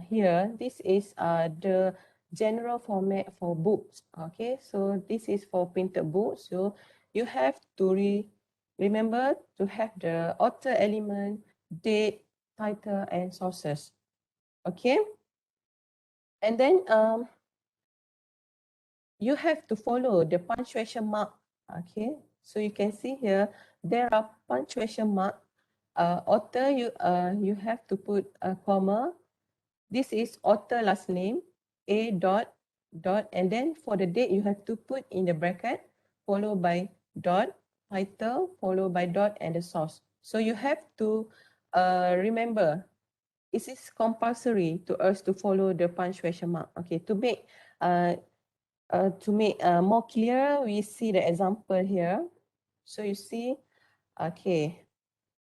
here. This is the general format for books. Okay, so this is for printed books. So you have to remember to have the author element, date, title, and sources. Okay, and then you have to follow the punctuation mark. Okay, so you can see here there are punctuation mark. Author, you have to put a comma. This is author last name, a dot dot, and then for the date you have to put in the bracket followed by dot, title followed by dot, and the source. So you have to remember, it is compulsory to us to follow the punctuation mark. Okay, to make more clear, we see the example here. So you see, okay,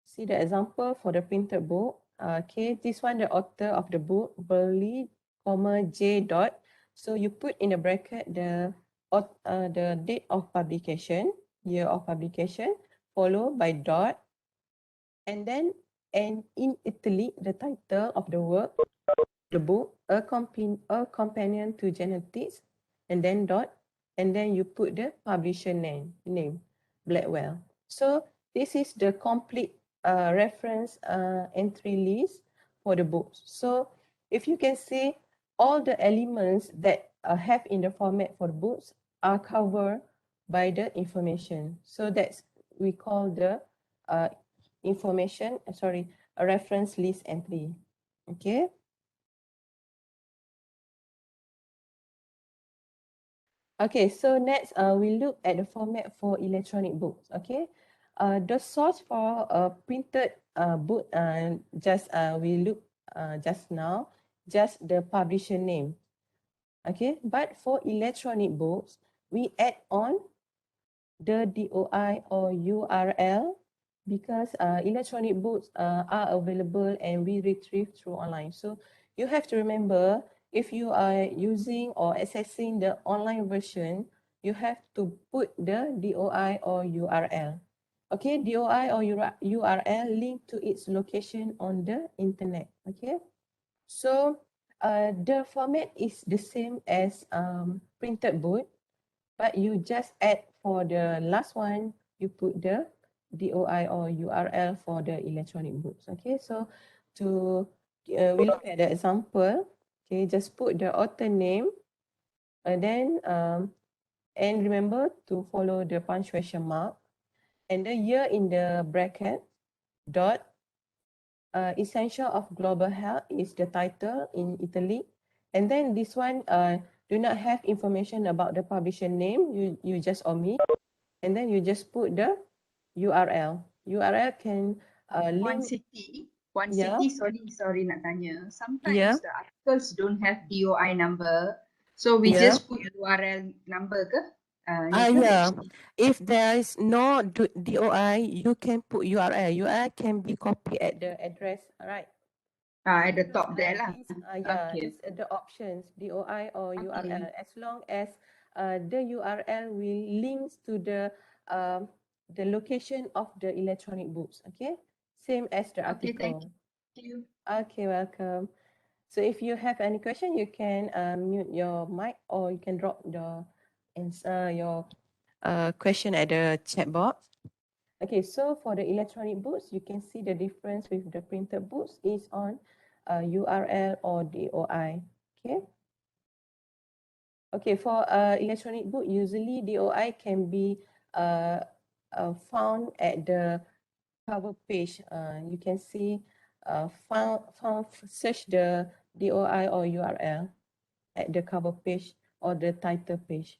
see the example for the printed book. Okay, this one, the author of the book, Burley, comma, J dot. So you put in the bracket the date of publication, year of publication, followed by dot, and then in italic, the title of the work, the book, a companion to genetics, and then dot, and then you put the publisher name Blackwell. So this is the complete reference entry list for the books. So if you can see, all the elements that have in the format for the books are covered by the information. So that's we call the a reference list entry. Okay. Okay, so next we look at the format for electronic books. Okay, the source for a printed book just we look just now, just the publisher name. Okay, but for electronic books, we add on the DOI or URL because electronic books are available and we retrieve through online. So you have to remember, if you are using or accessing the online version, you have to put the DOI or URL. Okay, DOI or URL link to its location on the internet. Okay, so the format is the same as printed book, but you just add for the last one, you put the DOI or URL for the electronic books. Okay, so to we look at the example. Okay, just put the author name and then and remember to follow the punctuation mark and the year in the bracket dot. Essential of Global Health is the title in italic. And then this one do not have information about the publisher name. You just omit. And then you just put the URL. URL can One link. city, one Yeah. city, sorry nak tanya. Yeah. Sometimes the articles don't have DOI number. So we Yeah. just put URL number ke? Ni ke? Yeah. If there is no DOI, you can put URL. URL can be copied at the address. All right. At the Because top there lah. Okay. these are the options, DOI or Okay. URL, as long as the URL will links to the location of the electronic books. Okay, same as the Okay, thank article. you. Okay, welcome. So if you have any question, you can mute your mic or you can drop the answer your question at the chat box. Okay, so for the electronic books, you can see the difference with the printed books is on URL or DOI. Okay. Okay, for electronic book, usually DOI can be found at the cover page. You can see search the DOI or URL at the cover page or the title page.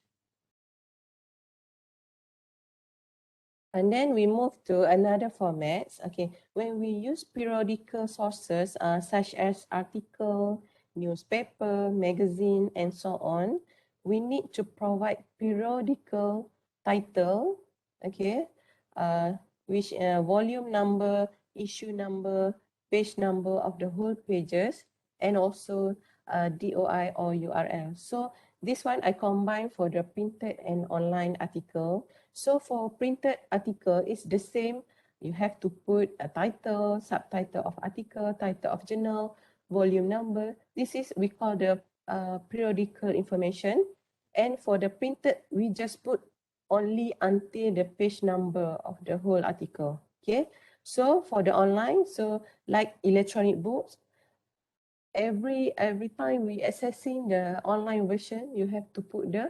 And then we move to another formats. Okay, when we use periodical sources such as article, newspaper, magazine, and so on, we need to provide periodical title, okay, which volume number, issue number, page number of the whole pages, and also DOI or URL. So this one I combine for the printed and online article. So for printed article, it's the same. You have to put a title, subtitle of article, title of journal, volume number. This is we call the periodical information. And for the printed, we just put only until the page number of the whole article. Okay. So for the online, so like electronic books, every time we accessing the online version, you have to put the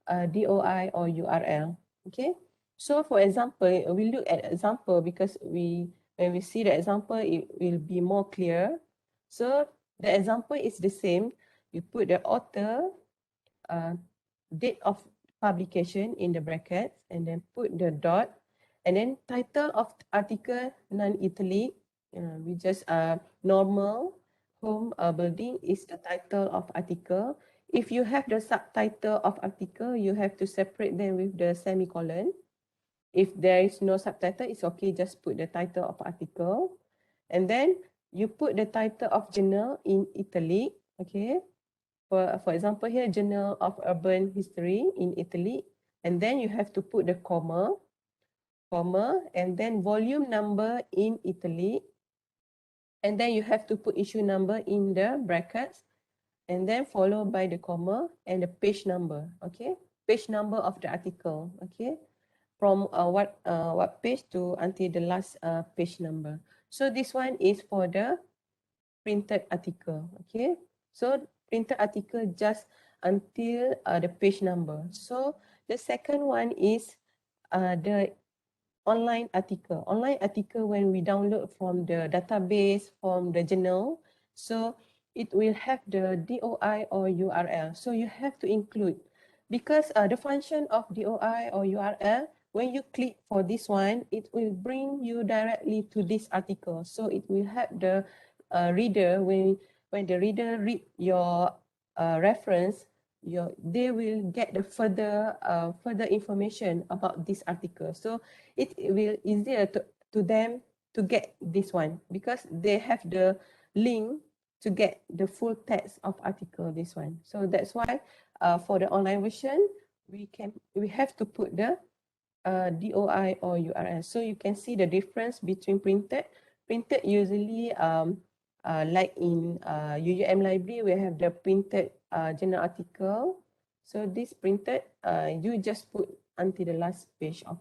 DOI or URL. Okay. So for example, we look at example because when we see the example, it will be more clear. So the example is the same. You put the author, date of publication in the brackets, and then put the dot, and then title of article non-italic. We just normal home building is the title of article. If you have the subtitle of article, you have to separate them with the semicolon. If there is no subtitle, it's okay, just put the title of article. And then you put the title of journal in italic, okay? For example here, Journal of Urban History in italic. And then you have to put the comma, and then volume number in italic. And then you have to put issue number in the brackets, and then followed by the comma and the page number, okay? Page number of the article, okay? From what page to until the last page number. So this one is for the printed article, okay? So printed article just until the page number. So the second one is the online article. Online article when we download from the database, from the journal, so it will have the DOI or URL. So you have to include, because the function of DOI or URL, when you click for this one, it will bring you directly to this article. So it will help the reader when the reader read your reference, they will get the further information about this article. So it will easier to them to get this one because they have the link to get the full text of article, this one. So that's why for the online version, we have to put the DOI or URL. So you can see the difference between printed. Printed usually like in UUM library, we have the printed journal article. So this printed, you just put until the last page of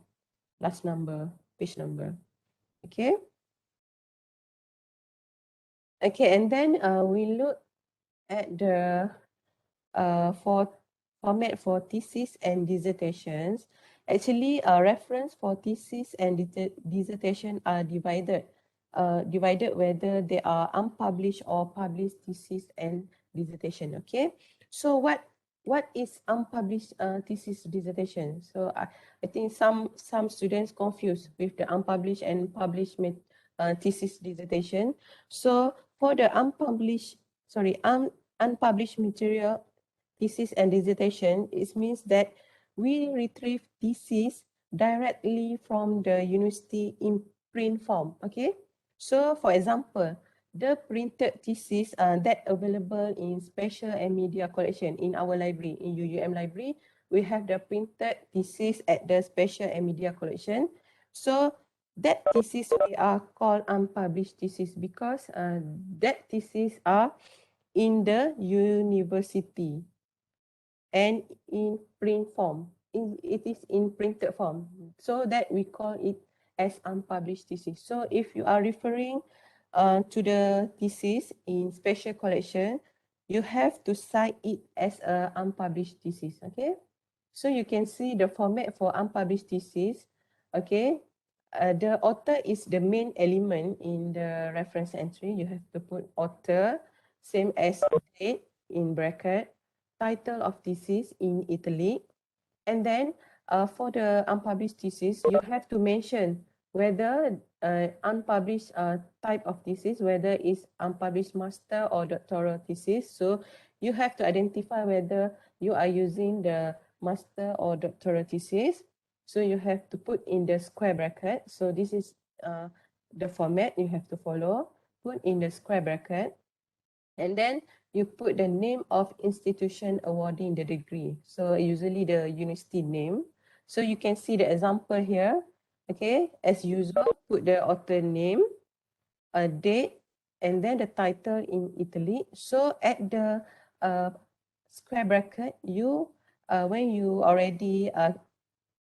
last number. page number. Okay. Okay, and then we look at the for format for thesis and dissertations. Actually, reference for thesis and dissertation are divided whether they are unpublished or published thesis and dissertation. Okay, so what is unpublished thesis dissertation? So I think some students confused with the unpublished and published thesis dissertation. So for the unpublished material thesis and dissertation, it means that we retrieve thesis directly from the university in print form. Okay, so for example, the printed thesis that available in special and media collection in our library, in UUM library, we have the printed thesis at the special and media collection. So that thesis we are called unpublished thesis because that thesis are in the university and in print form. It is in printed form, so that we call it as unpublished thesis. So if you are referring to the thesis in special collection, you have to cite it as a unpublished thesis. Okay, so you can see the format for unpublished thesis. Okay, the author is the main element in the reference entry. You have to put author, same as date in bracket, title of thesis in italic, and then for the unpublished thesis, you have to mention whether unpublished type of thesis, whether it's unpublished master or doctoral thesis. So you have to identify whether you are using the master or doctoral thesis. So you have to put in the square bracket. So this is the format you have to follow. Put in the square bracket. And then you put the name of institution awarding the degree. So usually the university name. So you can see the example here. Okay, as usual, put the author name, a date, and then the title in italic. So at the square bracket, when you already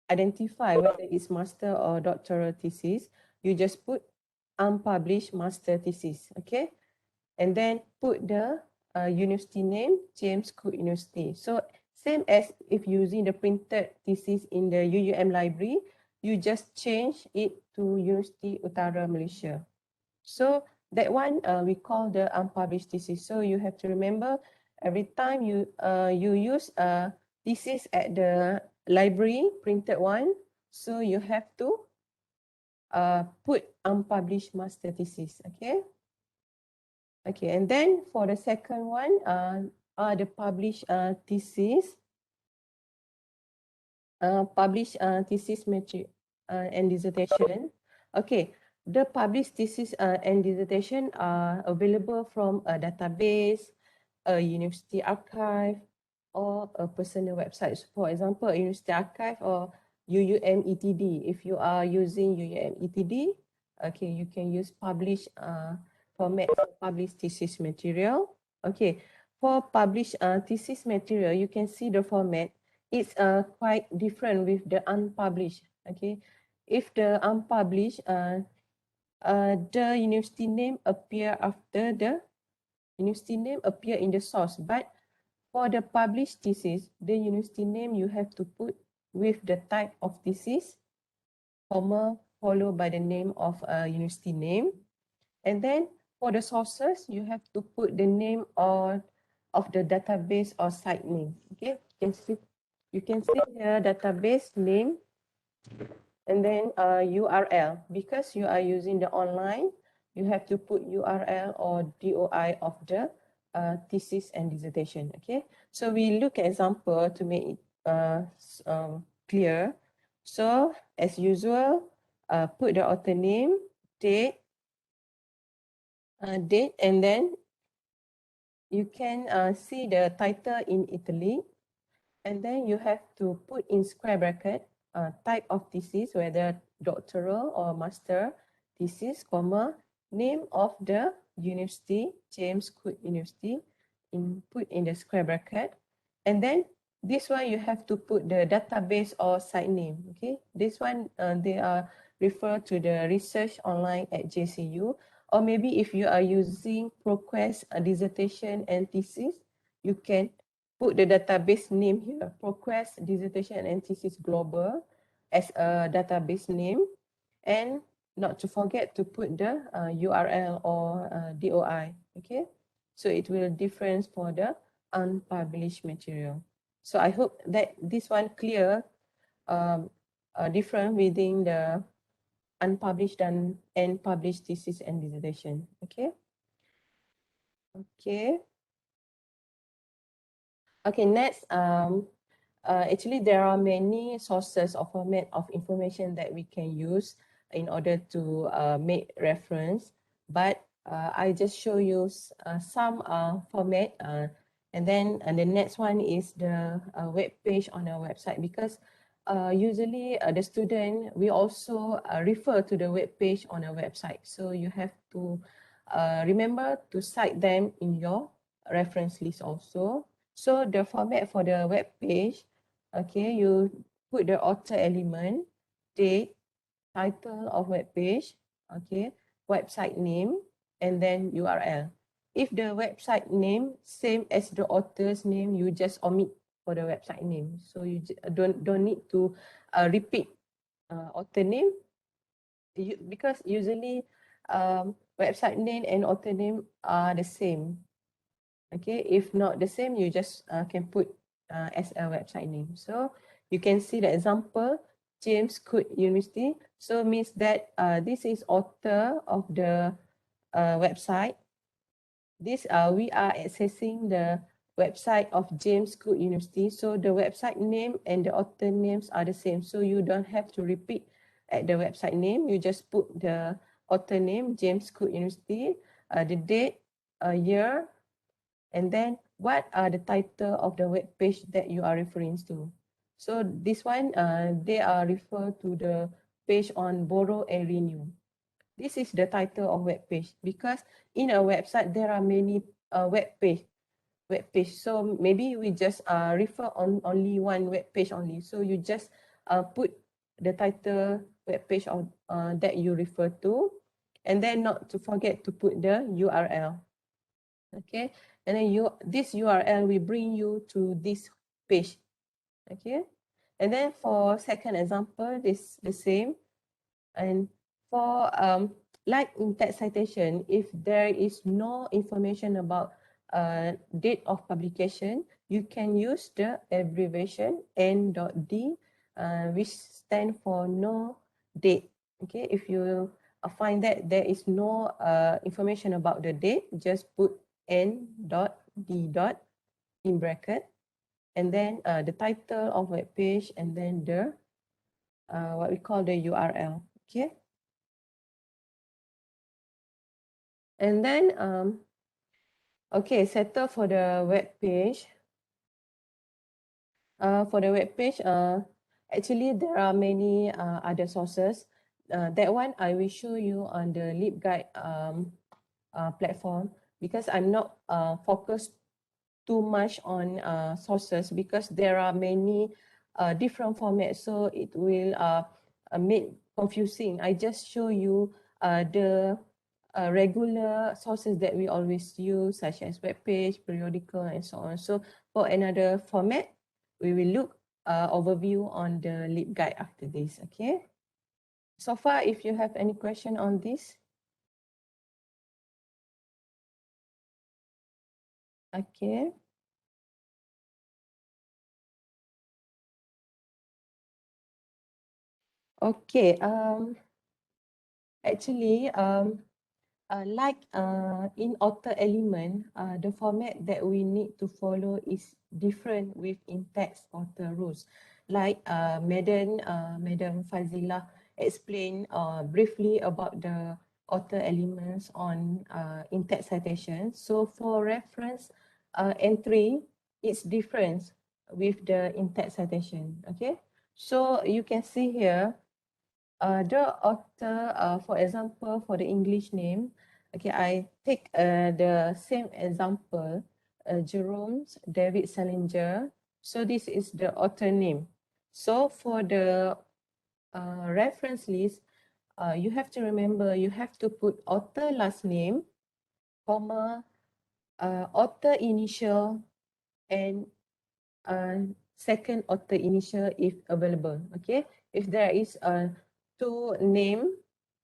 identify whether it's master or doctoral thesis, you just put unpublished master thesis. Okay, and then put the university name, James Cook University. So same as if using the printed thesis in the UUM library, you just change it to University Utara Malaysia. So that one we call the unpublished thesis. So you have to remember every time you use a thesis at the library, printed one, so you have to put unpublished master thesis. Okay. Okay, and then for the second one, the published thesis, material and dissertation. Okay, the published thesis and dissertation are available from a database, a university archive, or a personal website. So for example, a university archive or UUM ETD. If you are using UUM ETD, okay, you can use published format for published thesis material. Okay, for published thesis material, you can see the format. It's quite different with the unpublished. Okay, if the unpublished, the university name appear after the university name appear in the source, but for the published thesis, the university name you have to put with the type of thesis, comma, followed by the name of a university name. And then for the sources, you have to put the name of the database or site name. Okay, you can see here database name and then URL. Because you are using the online, you have to put URL or DOI of the thesis and dissertation. Okay, so we look at example to make it clear. So as usual, put the author name, date, and then you can see the title in italic, and then you have to put in square bracket type of thesis, whether doctoral or master thesis, comma, name of the university, James Cook University, put in the square bracket. And then this one you have to put the database or site name. Okay, this one they are refer to the research online at JCU, or maybe if you are using ProQuest dissertation and thesis, you can put the database name here, ProQuest dissertation and thesis global as a database name, and not to forget to put the URL or DOI, okay? So it will difference for the unpublished material. So I hope that this one clear different within the unpublished and published thesis and dissertation. Okay. Okay. Okay. Next, actually there are many sources or format of information that we can use in order to make reference, but I just show you some format, and then the next one is the web page on our website, because usually the student, we also refer to the web page on our website. So you have to remember to cite them in your reference list also. So the format for the web page, okay, you put the author element, date, title of web page, okay, website name, and then URL. If the website name same as the author's name, you just omit for the website name. So you don't need to repeat author name, because usually website name and author name are the same. Okay, if not the same, you just can put as a website name. So you can see the example, James Cook University. So means that this is author of the website. This we are accessing the website of James Cook University. So the website name and the author names are the same. So you don't have to repeat at the website name. You just put the author name, James Cook University, the date, year, and then what are the title of the web page that you are referring to. So this one, they are referred to the page on borrow and renew. This is the title of web page, because in a website there are many web page. So maybe we just refer on only one web page only. So you just put the title web page of that you refer to, and then not to forget to put the URL. Okay, and then this URL will bring you to this page. Okay, and then for second example, this the same. And for like in text citation, if there is no information about date of publication, you can use the abbreviation N.D, which stand for no date. Okay, if you find that there is no information about the date, just put N.D in bracket, and then the title of web page, and then the what we call the URL. Okay. And then, okay, settle for the web page. For the web page, actually there are many other sources. That one I will show you on the LibGuide platform, because I'm not focused too much on sources, because there are many different formats, so it will make confusing. I just show you the regular sources that we always use, such as web page, periodical, and so on. So for another format, we will look overview on the LibGuide after this. Okay. So far, if you have any question on this. Okay. Okay. Actually, like in author element, the format that we need to follow is different with in-text author rules. Like Madam Fazila explained briefly about the author elements on in-text citation. So for reference entry, it's different with the in-text citation. Okay, so you can see here the author, for example, for the English name, okay, I take the same example, Jerome David Salinger. So this is the author name. So for the reference list, you have to remember, you have to put author last name, comma, author initial, and second author initial if available. Okay, if there is two name,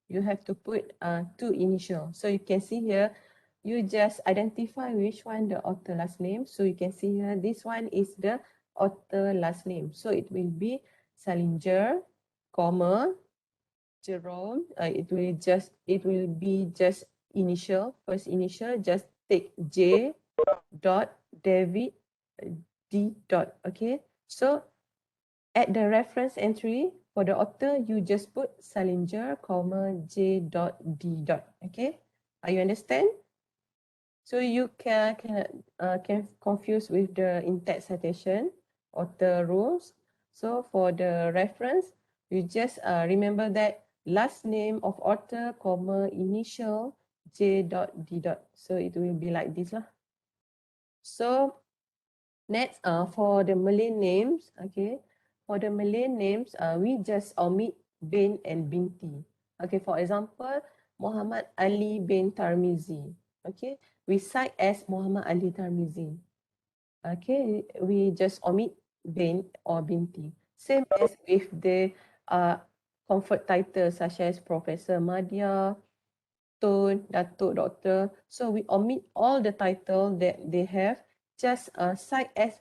you have to put two initial. So you can see here, you just identify which one the author last name. So you can see here, this one is the author last name. So it will be Salinger, comma, Jerome. It will be just initial, first initial. Just take J dot David D dot. Okay. So at the reference entry for the author, you just put Salinger, comma, J dot D dot. Okay. Are you understand? So you can confuse with the in-text citation author rules. So for the reference, you just remember that last name of author, comma, initial, J dot D dot. So it will be like this lah. So next, for the Malay names, okay, for the Malay names, we just omit bin and binti. Okay, for example, Muhammad Ali bin Tarmizi. Okay, we cite as Muhammad Ali Tarmizi. Okay, we just omit bin or binti. Same as with the comfort titles such as Professor Madya, Tun, Datuk, Doctor. So we omit all the title that they have, just cite as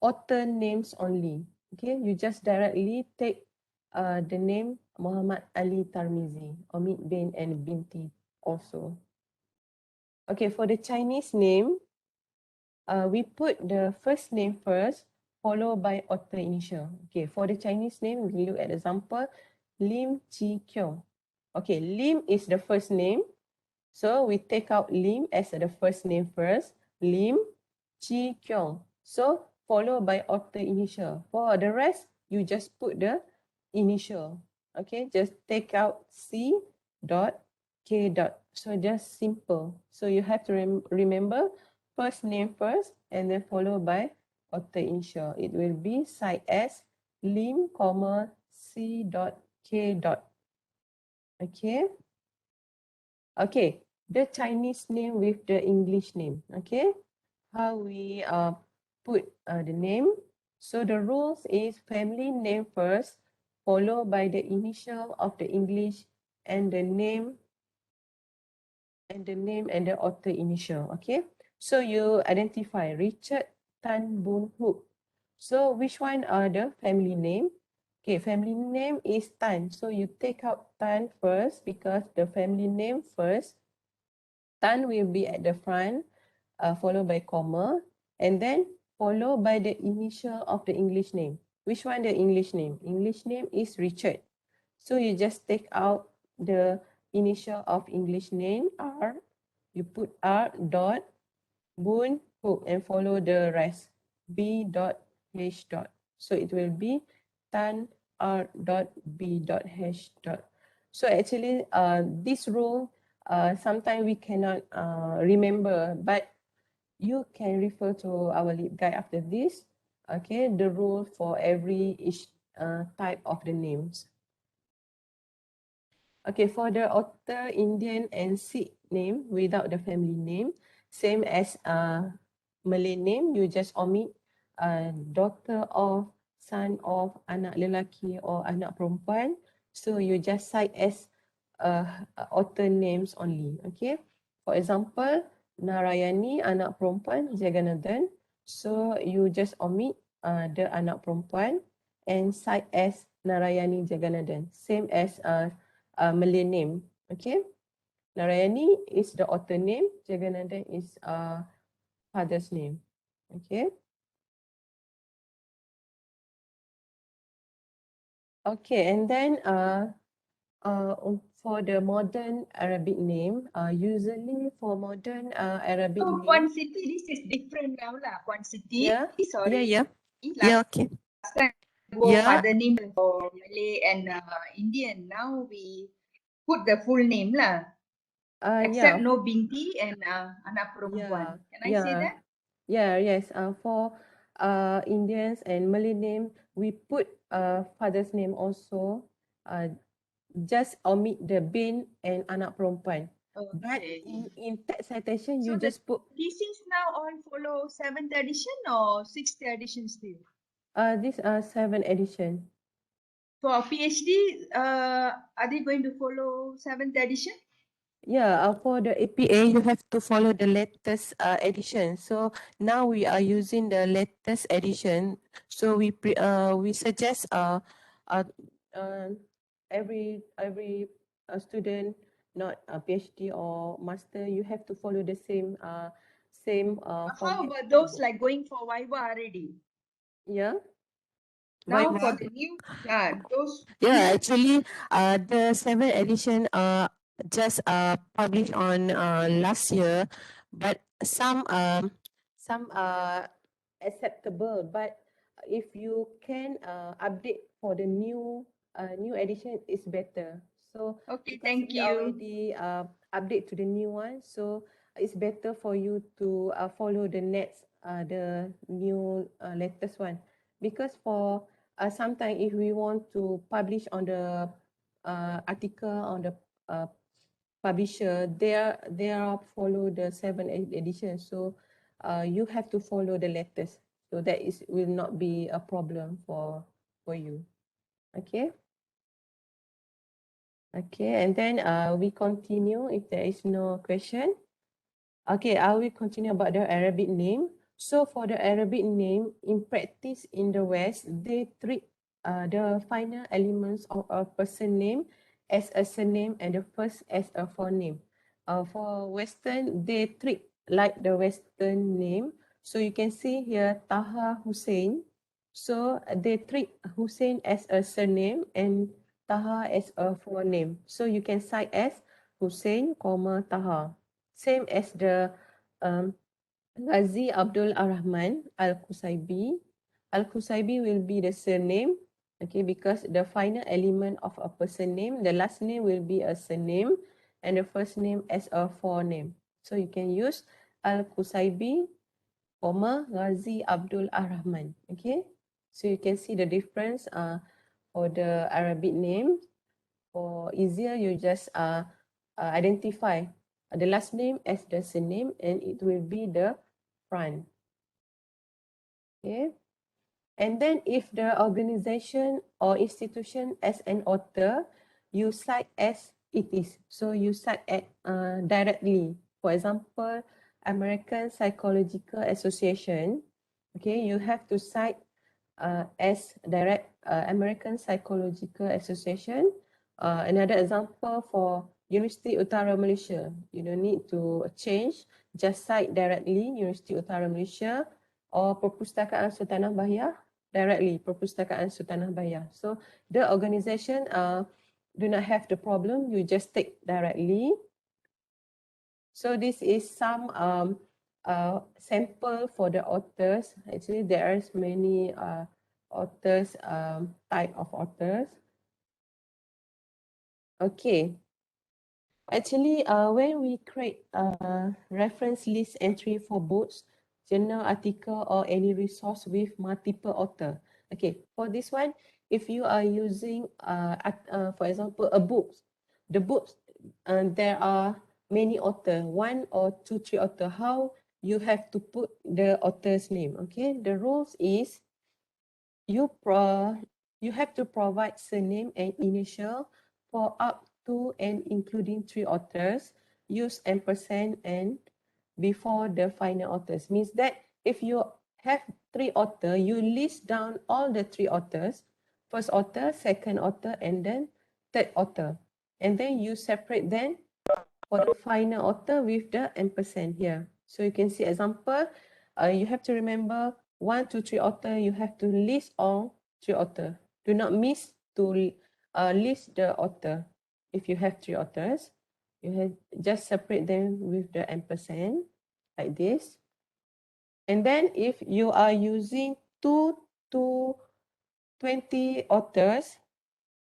author names only. Okay, you just directly take the name Muhammad Ali Tarmizi, omit bin and binti also. Okay, for the Chinese name, we put the first name first, followed by author initial. Okay, for the Chinese name, we look at example, Lim Chi Kiong. Okay, Lim is the first name. So we take out Lim as the first name first. Lim Chi Kiong. So followed by author initial. For the rest, you just put the initial. Okay, just take out C dot K dot. So just simple. So you have to remember first name first and then followed by author initial. It will be cite as Lim, comma, C dot K dot. Okay. Okay, the Chinese name with the English name. Okay, how we put the name. So the rules is family name first, followed by the initial of the English and the name and the author initial. Okay, so you identify Richard Tan Boon Hook. So which one are the family name? Okay, family name is Tan. So you take out Tan first because the family name first. Tan will be at the front, followed by comma, and then followed by the initial of the English name. Which one the English name? English name is Richard. So you just take out the initial of English name, R. You put R dot Boon Hook and follow the rest, B dot H dot. So it will be Tan R dot B dot H dot. So actually, this rule, sometimes we cannot remember, but you can refer to our lip guide after this. Okay, the rule for every each type of the names. Okay, for the author, Indian and Sikh name without the family name, same as Malay name, you just omit daughter of, son of, anak lelaki or anak perempuan. So you just cite as author names only. Okay, for example, Narayani anak perempuan Jagannathan. So you just omit the anak perempuan and cite as Narayani Jagannathan. Same as Malay name. Okay, Narayani is the author name. Jagannathan is father's name. Okay. Okay, and then for the modern Arabic name, usually for modern Arabic So name. Puan Siti, this is different now lah. Puan Siti, Yeah. sorry. Yeah. Last Yeah. Okay. time go Yeah. father name for Malay and Indian. Now we put the full name lah. Except Yeah. no binti and anak perempuan. Yeah. Can I say Yeah. that? Yeah. Yes. For Indians and Malay name, we put father's name also. just omit the bin and anak perempuan. But Okay. in text citation, So you the just put, teachings now all follow 7th edition or 6th edition still? this 7th edition. For PhD, are they going to follow 7th edition? Yeah, for the APA, you have to follow the latest edition. So now we are using the latest edition. So we suggest uh, uh every student, not a PhD or master, you have to follow the same How format. about those like going for Viva already? Yeah. Now for Viva. the new, those Yeah, new, actually, the 7th edition just published on last year, but some acceptable. But if you can update for the new edition, is better. So okay, because thank we you. already update to the new one, so it's better for you to follow the new latest one, because for sometimes if we want to publish on the article on the uh, publisher, they are follow the 7th edition. So you have to follow the latest. So that is will not be a problem for you. Okay. Okay, and then we continue if there is no question. Okay, I will continue about the Arabic name. So for the Arabic name, in practice in the West, they treat the final elements of a person name as a surname and the first as a forename. For Western, they treat like the Western name. So you can see here Taha Hussein. So they treat Hussein as a surname and Taha as a forename. So you can cite as Hussein, Taha. Same as the um, Ghazi Abdul Rahman Al-Qusaybi. Al-Qusaybi will be the surname, okay, because the final element of a person name, the last name will be a surname and the first name as a forename. So you can use Al-Qusaybi, Ghazi Abdul Rahman, okay. So you can see the difference for the Arabic name. For easier, you just identify the last name as the surname and it will be the front. Okay. And then if the organization or institution as an author, you cite as it is. So you cite at, directly. For example, American Psychological Association. Okay, you have to cite as direct American Psychological Association. Another example for University Utara Malaysia, you don't need to change, just cite directly University Utara Malaysia, or Perpustakaan Sultanah Bahiyah, directly Perpustakaan Sultanah Bahiyah. So the organisation do not have the problem, you just take directly. So this is some sample for the authors. Actually, there are many authors, type of authors. Okay. Actually, when we create a reference list entry for books, journal article, or any resource with multiple author. Okay, for this one, if you are using, for example, a book, the books, there are many author, one or two, three author. How you have to put the author's name? Okay, the rules is you you have to provide surname and initial for up to and including three authors. Use ampersand and before the final authors. Means that if you have three authors, you list down all the three authors, first author, second author, and then third author. And then you separate them for the final author with the ampersand here. So you can see example, you have to remember 1 to 3 author, you have to list all 3 author. Do not miss to list the author. If you have 3 authors, you have just separate them with the ampersand like this. And then if you are using 2 to 20 authors,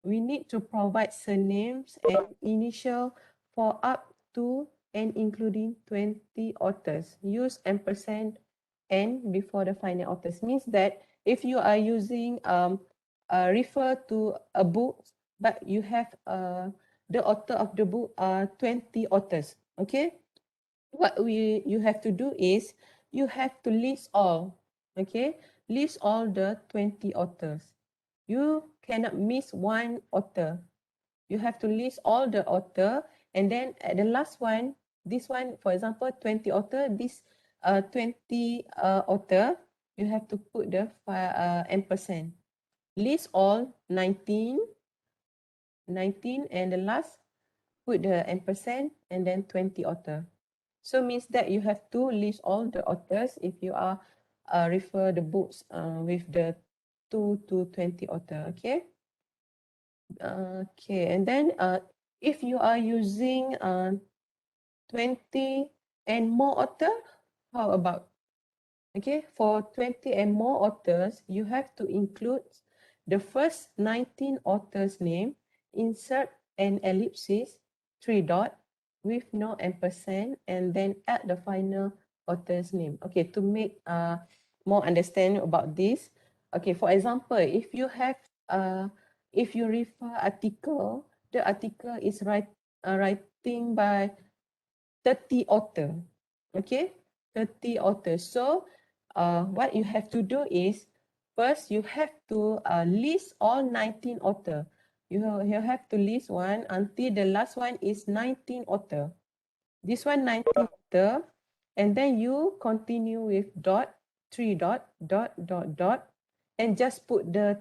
we need to provide surnames and initial for up to and including 20 authors. Use ampersand and before the final authors. Means that if you are using refer to a book, but you have the author of the book are 20 authors. Okay, what you have to do is you have to list all. Okay, list all the 20 authors. You cannot miss one author. You have to list all the author, and then at the last one, this one, for example, 20 author, this 20 author, you have to put the ampersand. List all 19, and the last put the ampersand and then 20 author. So means that you have to list all the authors if you are refer the books with the 2 to 20 author. Okay. Okay, and then if you are using 20 and more author, how about? Okay, for 20 and more authors, you have to include the first 19 authors' name, insert an ellipsis, 3 dot, with no ampersand, and then add the final author's name. Okay, to make more understanding about this. Okay, for example, if you have if you refer article, the article is writing by 30 author. Okay, 30 authors. So what you have to do is first you have to list all 19 author. You have to list one until the last one is 19 author. This one 19 author, and then you continue with dot, 3 dot, dot, dot, dot, and just put the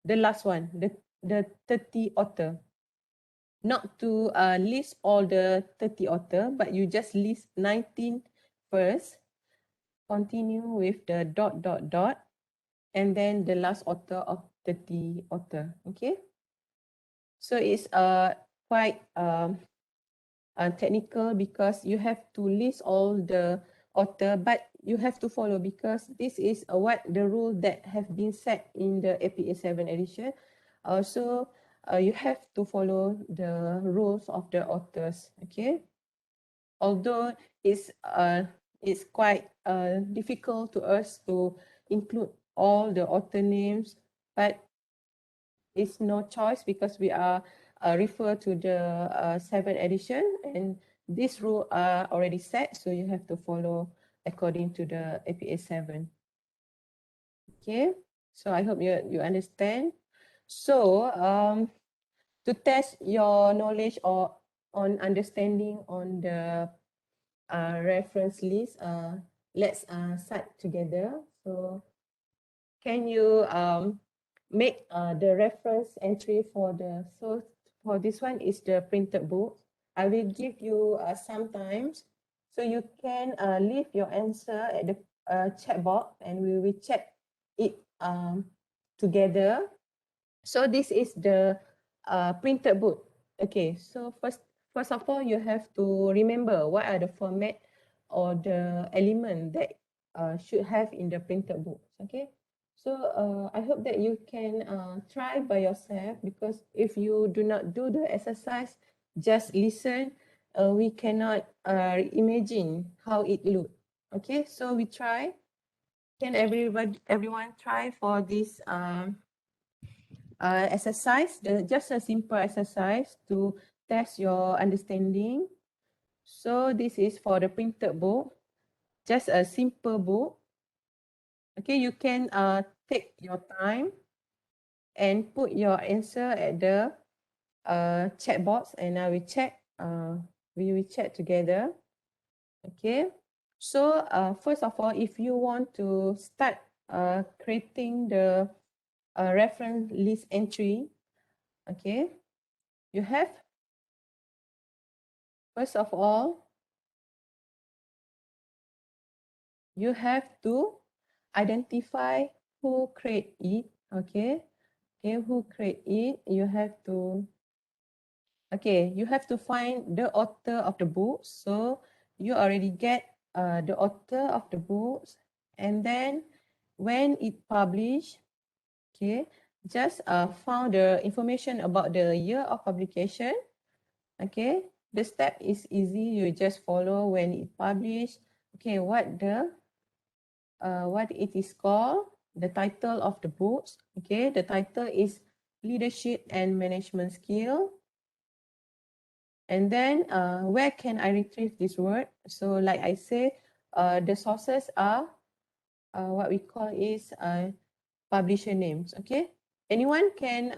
last one, the 30 author. Not to list all the 30 author, but you just list 19 first, continue with the dot, dot, dot, and then the last author of 30 author. Okay. So it's quite technical because you have to list all the author, but you have to follow because this is what the rule that have been set in the APA 7 edition. So you have to follow the rules of the authors. Okay. Although it's quite difficult to us to include all the author names, but it's no choice because we are refer to the 7th edition, and this rule are already set, so you have to follow according to the APA 7. Okay, so I hope you understand. So to test your knowledge or on understanding on the reference list, let's cite together. So can you make the reference entry for the, so for this one is the printed book. I will give you some times, so you can leave your answer at the chat box, and we will check it together. So this is the printed book. Okay, so first of all, you have to remember what are the format or the element that should have in the printed book. Okay, so I hope that you can try by yourself, because if you do not do the exercise, just listen, we cannot imagine how it look. Okay, so we try. Can everyone try for this exercise, just a simple exercise to test your understanding. So this is for the printed book, just a simple book. Okay, you can take your time and put your answer at the chat box, and I will check. We will check together. Okay, so first of all, if you want to start creating the reference list entry, okay, you have, first of all, you have to identify who create it. Okay, who create it, you have to, okay, you have to find the author of the book. So you already get the author of the books, and then when it published, okay, just found the information about the year of publication. Okay, the step is easy, you just follow when it published. Okay, what it is called, the title of the books. Okay, the title is leadership and management skill. And then where can I retrieve this word? So like I say, the sources are what we call is publisher names. Okay, anyone can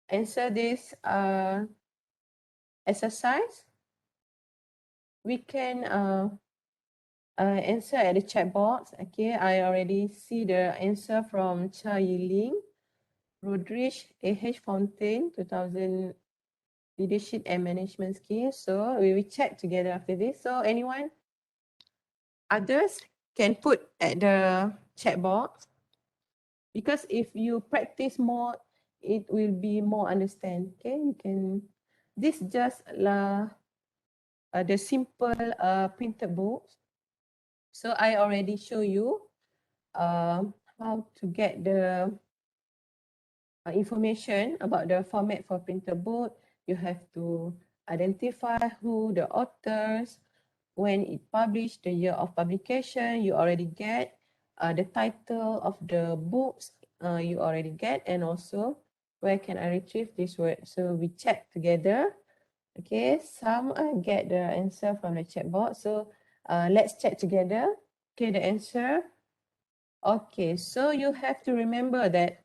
answer this exercise. We can answer at the chat box. Okay, I already see the answer from Cha Yiling, Rodriguez, A.H. Fontaine, 2000 leadership and management skills. So we will check together after this. So anyone, others can put at the chat box, because if you practice more, it will be more understand. Okay, you can. This just the simple printed books. So I already show you how to get the information about the format for printed book. You have to identify who the authors, when it published, the year of publication, you already get the title of the books, you already get, and also where can I retrieve this word. So we check together. Okay, some get the answer from the chat box. So let's check together. Okay, the answer. Okay, so you have to remember that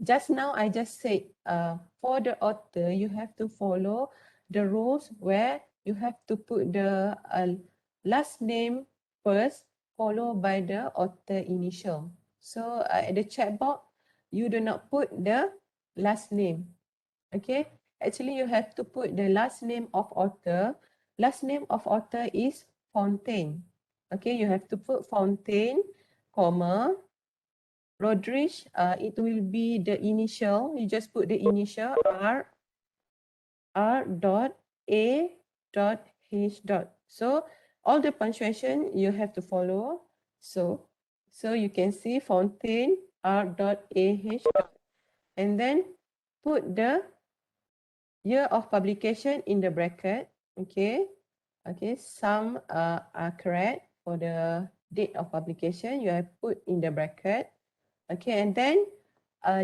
just now I just said for the author, you have to follow the rules where you have to put the last name first, followed by the author initial. So at the chat box, you do not put the last name. Okay, actually you have to put the last name of author. Last name of author is Fontaine. Okay, you have to put Fontaine, comma, Rodriguez, it will be the initial. You just put the initial R dot A dot H dot. So all the punctuation you have to follow. So you can see Fontaine R dot A H dot, and then put the year of publication in the bracket. Okay. Okay. Some are correct for the date of publication. You have put in the bracket. Okay, and then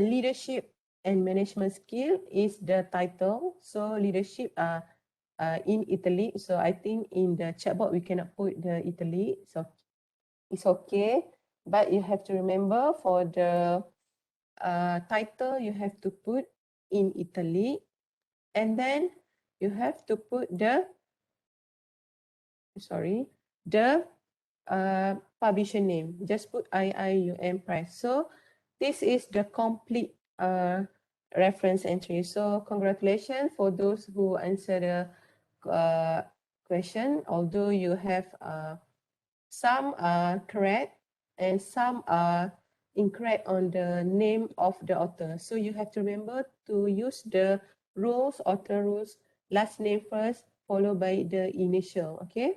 leadership and management skill is the title. So leadership in Italy. So I think in the chat box we cannot put the Italy. So it's okay, but you have to remember for the title you have to put in Italy, and then you have to put the the publisher name. Just put IIUM Press. So this is the complete reference entry. So congratulations for those who answer the question. Although you have some are correct and some are incorrect on the name of the author. So you have to remember to use the rules, author rules, last name first, followed by the initial. Okay.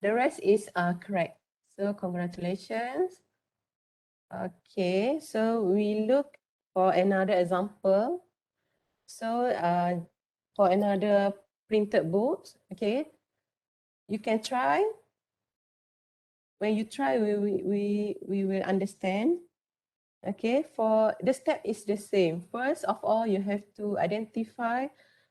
The rest is correct. So congratulations. Okay, so we look for another example. So for another printed books, okay, you can try. When you try, we will understand. Okay, for the step is the same. First of all, you have to identify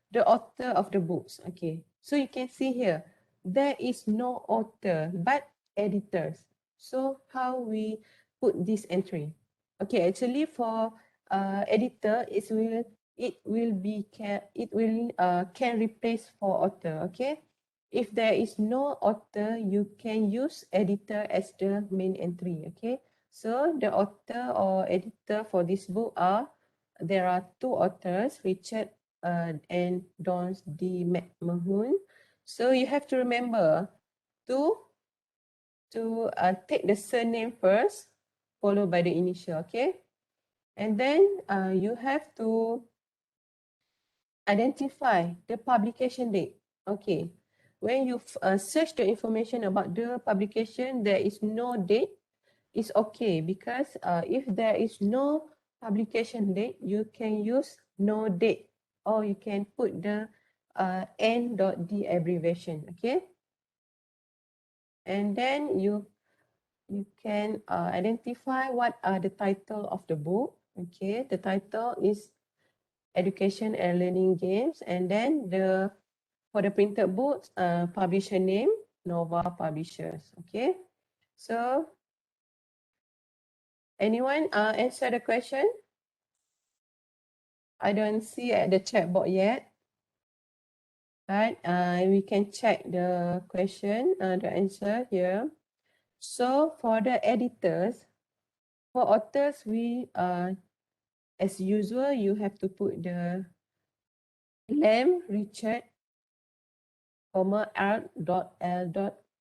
the author of the books. Okay, so you can see here, there is no author but editors. So how we put this entry? Okay, actually for editor, it can replace for author. Okay, if there is no author, you can use editor as the main entry. Okay, so the author or editor for this book there are two authors, Richard and Don D. McMahon. So you have to remember to take the surname first, followed by the initial, okay? And then you have to identify the publication date. Okay, when you search the information about the publication, there is no date, it's okay, because if there is no publication date, you can use no date, or you can put the N.D abbreviation, okay? And then you can identify what are the title of the book. Okay, the title is Education and Learning Games, and then for the printed books, publisher name, Nova Publishers. Okay, so anyone answer the question? I don't see at the chat board yet. Right, we can check the question, the answer here. So for the editors, for authors, we as usual, you have to put the Lamb Richard, R.L.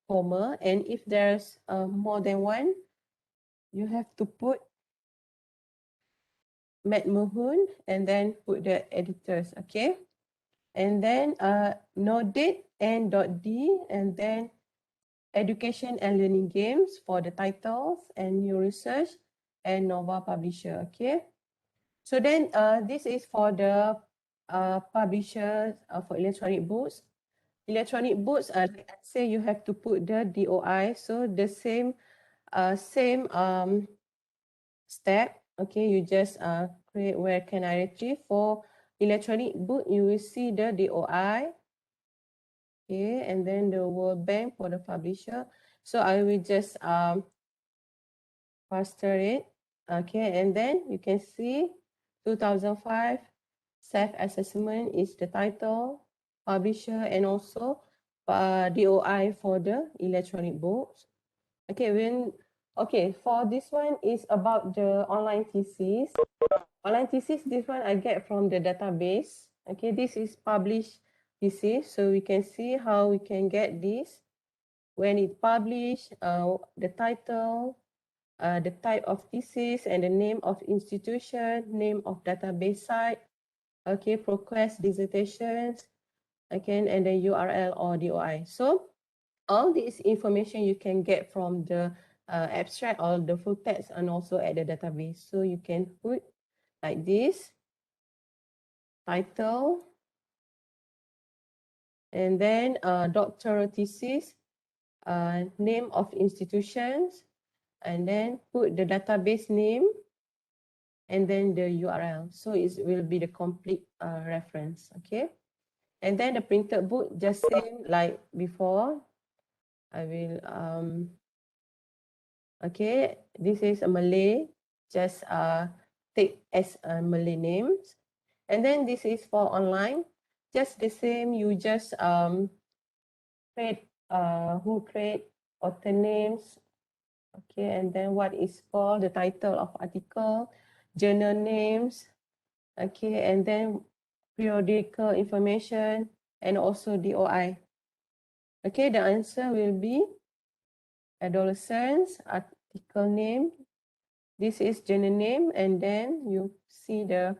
comma, and if there's more than one, you have to put Matt Mohun and then put the editors, okay? And then no date and .d, and then education and learning games for the titles and new research and Nova Publisher, okay? So then this is for the publishers for electronic books. Electronic books, like I say, you have to put the DOI, so the same step, okay? You just create where can I retrieve. For electronic book, you will see the DOI, okay, and then the World Bank for the publisher. So I will just faster it, okay, and then you can see 2005 self-assessment is the title, publisher, and also DOI for the electronic books. Okay, for this one is about the online thesis. Online thesis, this one I get from the database. Okay, this is published thesis, so we can see how we can get this. When it published, the title, the type of thesis, and the name of institution, name of database site, okay, ProQuest dissertations, okay, and the URL or DOI. So all this information you can get from the abstract or the full text and also at the database. So you can put like this, title, and then doctoral thesis, name of institutions, and then put the database name, and then the URL. So it will be the complete reference, okay? And then the printed book, just same like before. I will, okay, this is a Malay, just take as a Malay names. And then this is for online, just the same, you just create, who create author names, okay, and then what is called the title of article, journal names, okay, and then periodical information, and also DOI. Okay, the answer will be adolescents, article name. This is journal name, and then you see the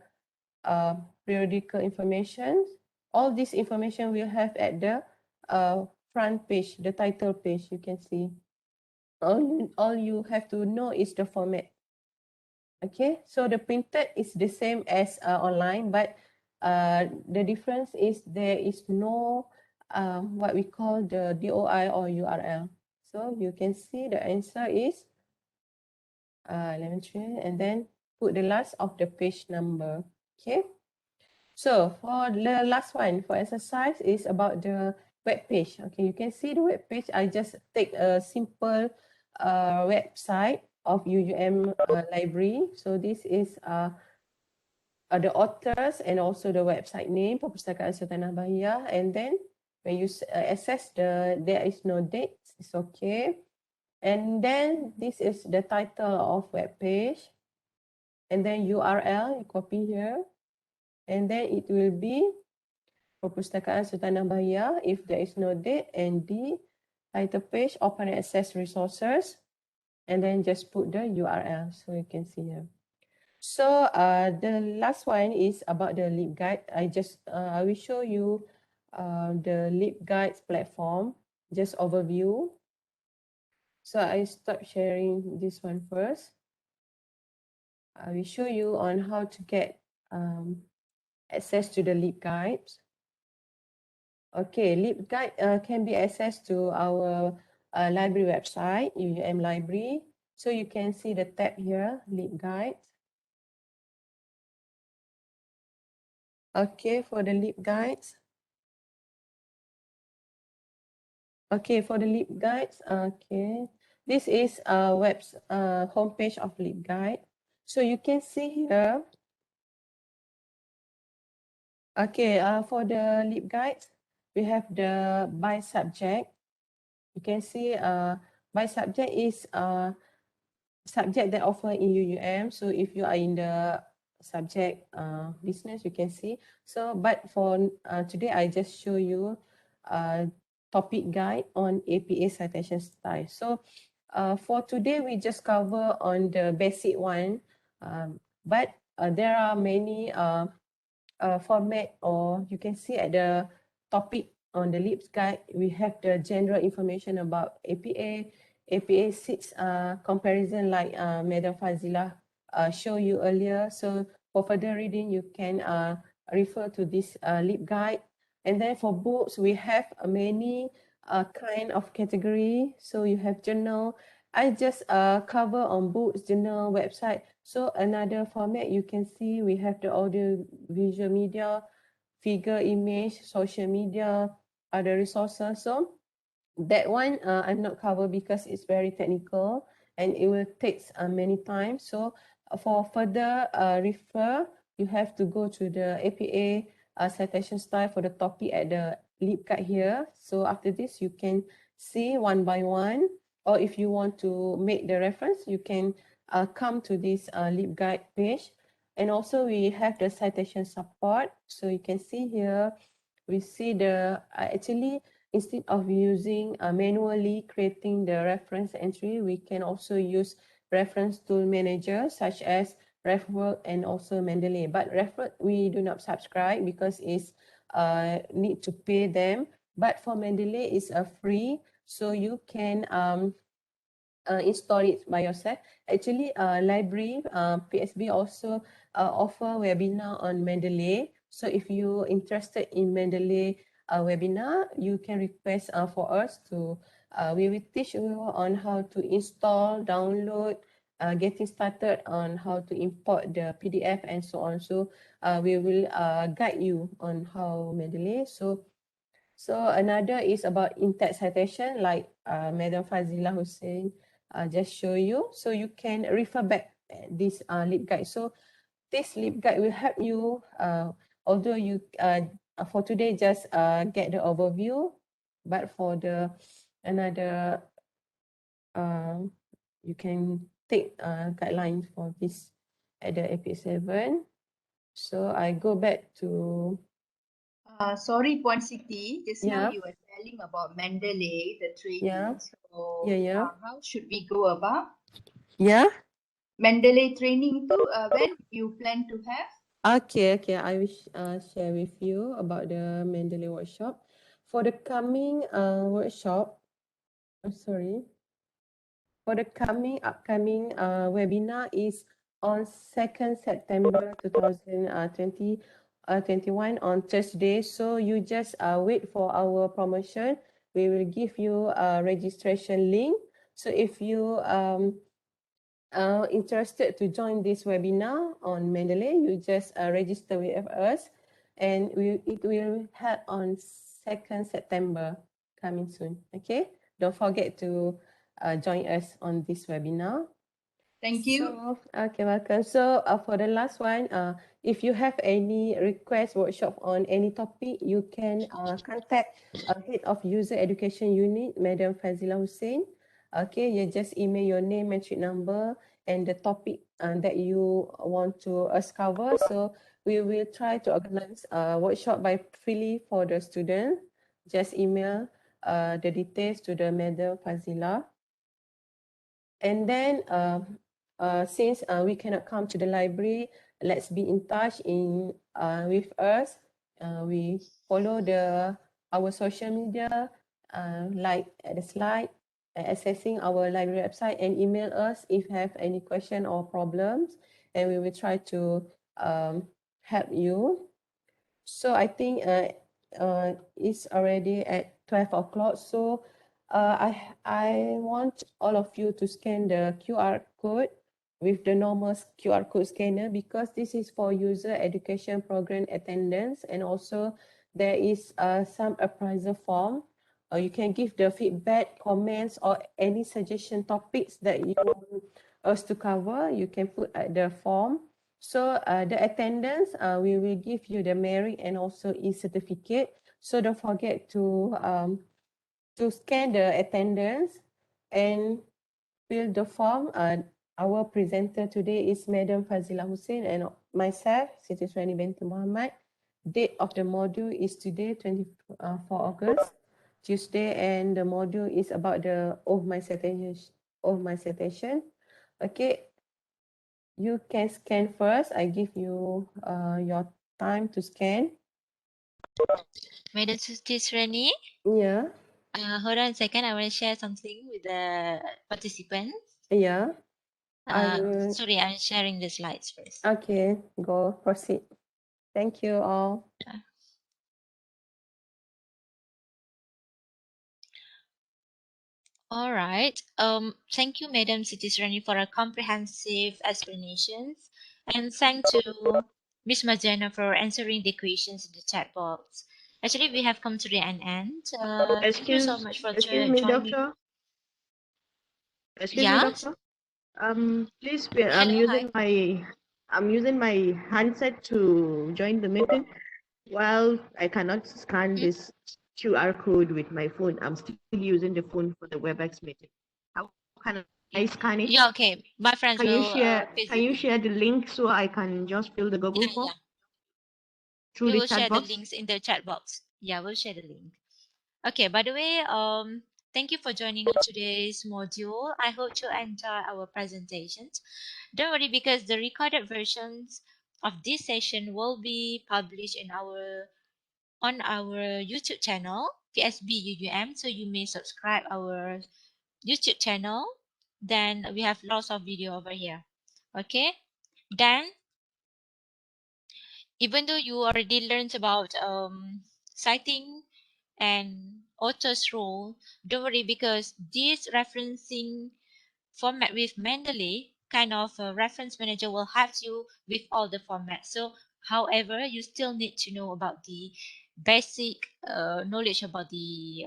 periodical information. All this information will have at the front page, the title page, you can see. All you have to know is the format. Okay, so the printed is the same as online, but the difference is there is no what we call the DOI or URL. So you can see the answer is 11, and then put the last of the page number. Okay, so for the last one for exercise is about the web page. Okay, you can see the web page. I just take a simple website of UUM library. So this is the authors and also the website name, Perpustakaan Sultanah Bahiyah. And then when you access there is no date, it's okay. And then this is the title of web page. And then URL, you copy here. And then it will be Perpustakaan Sultanah Bahiyah if there is no date, and D, title page, open access resources. And then just put the URL so you can see here. So the last one is about the LibGuide. I will show you the LibGuides platform, just overview. So I start sharing this one first. I will show you on how to get access to the LibGuides. Okay, LibGuide can be accessed to our library website, UUM Library. So you can see the tab here, LibGuides. Okay, for the LEAP guides. Okay, for the LEAP guides, okay. This is a homepage of LEAP guide. So you can see here. Okay, for the LEAP guides, we have the by subject. You can see by subject is subject that offer in UUM. So if you are in the subject business, you can see. So, but for today, I just show you topic guide on APA citation style. So for today, we just cover on the basic one, but there are many format, or you can see at the topic on the LEAPS guide, we have the general information about APA, APA 6 comparison like Madam Fazila show you earlier. So for further reading, you can refer to this LEAP guide. And then for books, we have many kind of category. So you have journal. I just cover on books, journal, website. So another format you can see, we have the audio visual media, figure, image, social media, other resources. So that one I'm not cover because it's very technical and it will take many times. So for further refer, you have to go to the APA citation style for the topic at the LEAP guide here. So after this, you can see one by one, or if you want to make the reference, you can come to this LEAP guide page. And also we have the citation support. So you can see here, we see the actually instead of using manually creating the reference entry, we can also use reference tool manager such as RefWork and also Mendeley. But RefWork we do not subscribe because it's need to pay them. But for Mendeley it's free, so you can install it by yourself. Actually, library, PSB also offer webinar on Mendeley. So if you're interested in Mendeley webinar, you can request for us to, we will teach you on how to install, download, getting started on how to import the PDF and so on. So we will guide you on how Mendeley. So another is about in-text citation, like Madam Fazila Hussein just show you. So you can refer back this LEAP guide. So this LEAP guide will help you, although you for today just get the overview, but for the another, you can take guidelines for this at the AP7. So I go back to Sorry, Puan Siti, just now yeah, you were telling about Mendeley, the yeah, training. So yeah. how should we go about Yeah. Mendeley training to when you plan to have? Okay, I will share with you about the Mendeley workshop. For the coming workshop, sorry, for the upcoming webinar is on 2nd September 2020, 21 on Thursday. So you just wait for our promotion. We will give you a registration link. So if you interested to join this webinar on Mendeley, you just register with us, and it will help on 2nd September coming soon. Okay, don't forget to join us on this webinar. Thank you. So, okay, welcome. So for the last one, if you have any request workshop on any topic, you can contact Head of User Education Unit, Madam Fazila Hussein. Okay, you just email your name, matric number, and the topic that you want to us cover. So we will try to organize a workshop by freely for the student. Just email the details to the Madam Fazila. And then since we cannot come to the library, let's be in touch with us. We follow our social media, like at the slide, accessing our library website, and email us if you have any question or problems, and we will try to help you. So I think it's already at 12 o'clock. So I want all of you to scan the QR code with the normal QR code scanner, because this is for user education program attendance, and also there is some appraisal form. You can give the feedback, comments, or any suggestion topics that you want us to cover. You can put at the form. So the attendance, we will give you the merit and also e-certificate. So don't forget to scan the attendance and fill the form. Our presenter today is Madam Fazila Hussein and myself, Siti Suhaini binti Muhammad. Date of the module is today, 24 August, Tuesday, and the module is about the my citation. My citation. Okay, you can scan first. I give you your time to scan. Madam Tisrani, Yeah, hold on a second. I want to share something with the participants. yeah. I will. Sorry, I'm sharing the slides first. Okay, go proceed. Thank you all. All right. Thank you, Madam Sitisrani, for a comprehensive explanations, and thank to Miss Majena for answering the questions in the chat box. Actually, we have come to an end. Thank you so much for Excuse me, joining. doctor. Excuse me, Yeah. doctor. Please, I'm Hello. Hi. using my handset to join the meeting. Well, I cannot scan Hmm? this QR code with my phone. I'm still using the phone for the WebEx meeting. How can I scan it? Yeah. Okay. My friends Can you will share? paste Can the you link. share the link so I can just fill the Google Yeah. form Yeah. through We the will chat share the box? links in the chat box. Yeah, we'll share the link. Okay, by the way, thank you for joining on today's module. I hope you enjoy our presentations. Don't worry, because the recorded versions of this session will be published on our YouTube channel, PSB So you may subscribe our YouTube channel. Then we have lots of video over here. Okay. Then, even though you already learned about citing and author's role, don't worry, because this referencing format with Mendeley kind of a reference manager will help you with all the formats. So however, you still need to know about the basic knowledge about the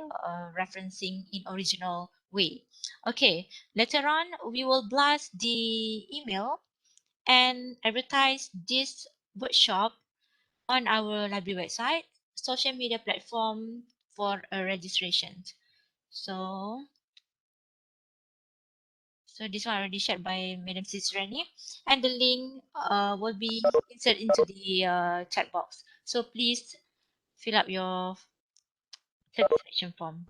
referencing in original way. Okay, later on we will blast the email and advertise this workshop on our library website, social media platform for a registration. So, so this one already shared by Madam Cicerani, and the link will be inserted into the chat box. So please fill up your satisfaction form.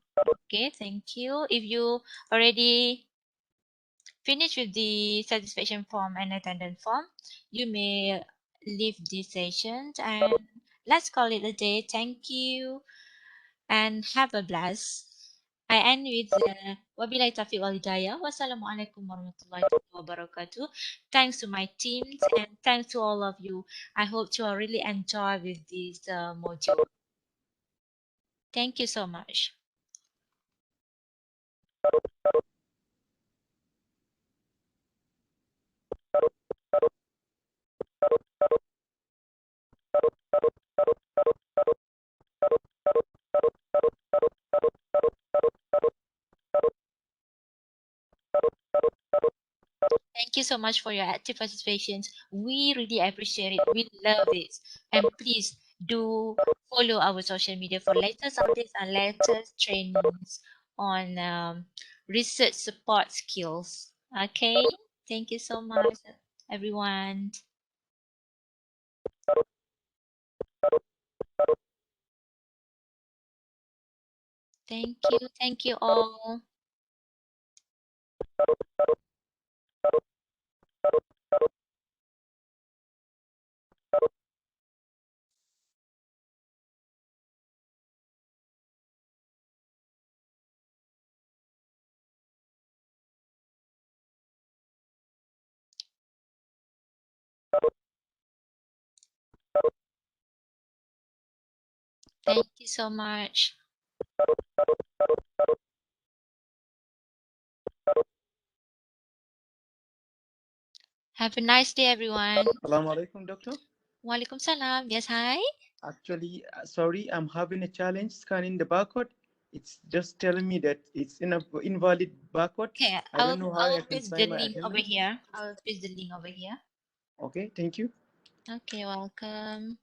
Okay, thank you. If you already finished with the satisfaction form and attendance form, you may leave this session, and let's call it a day. Thank you and have a blast. I end with wabillahi taufiq wal hidayah. Wassalamualaikum warahmatullahi wabarakatuh. Thanks to my teams and thanks to all of you. I hope you all really enjoy with this module. Thank you so much. Thank you so much for your active participation. We really appreciate it. We love it. And please do follow our social media for latest updates and latest trainings on research support skills. Okay. Thank you so much, everyone. Thank you. Thank you all. Thank you so much. Have a nice day, everyone. Assalamu alaikum, doctor. Walaikum salam. Yes, hi. Actually, sorry, I'm having a challenge scanning the barcode. It's just telling me that it's in a invalid barcode. Okay, I don't know how I I will can paste the sign my link over attendance. here. I will paste the link over here. Okay, thank you. Okay, welcome.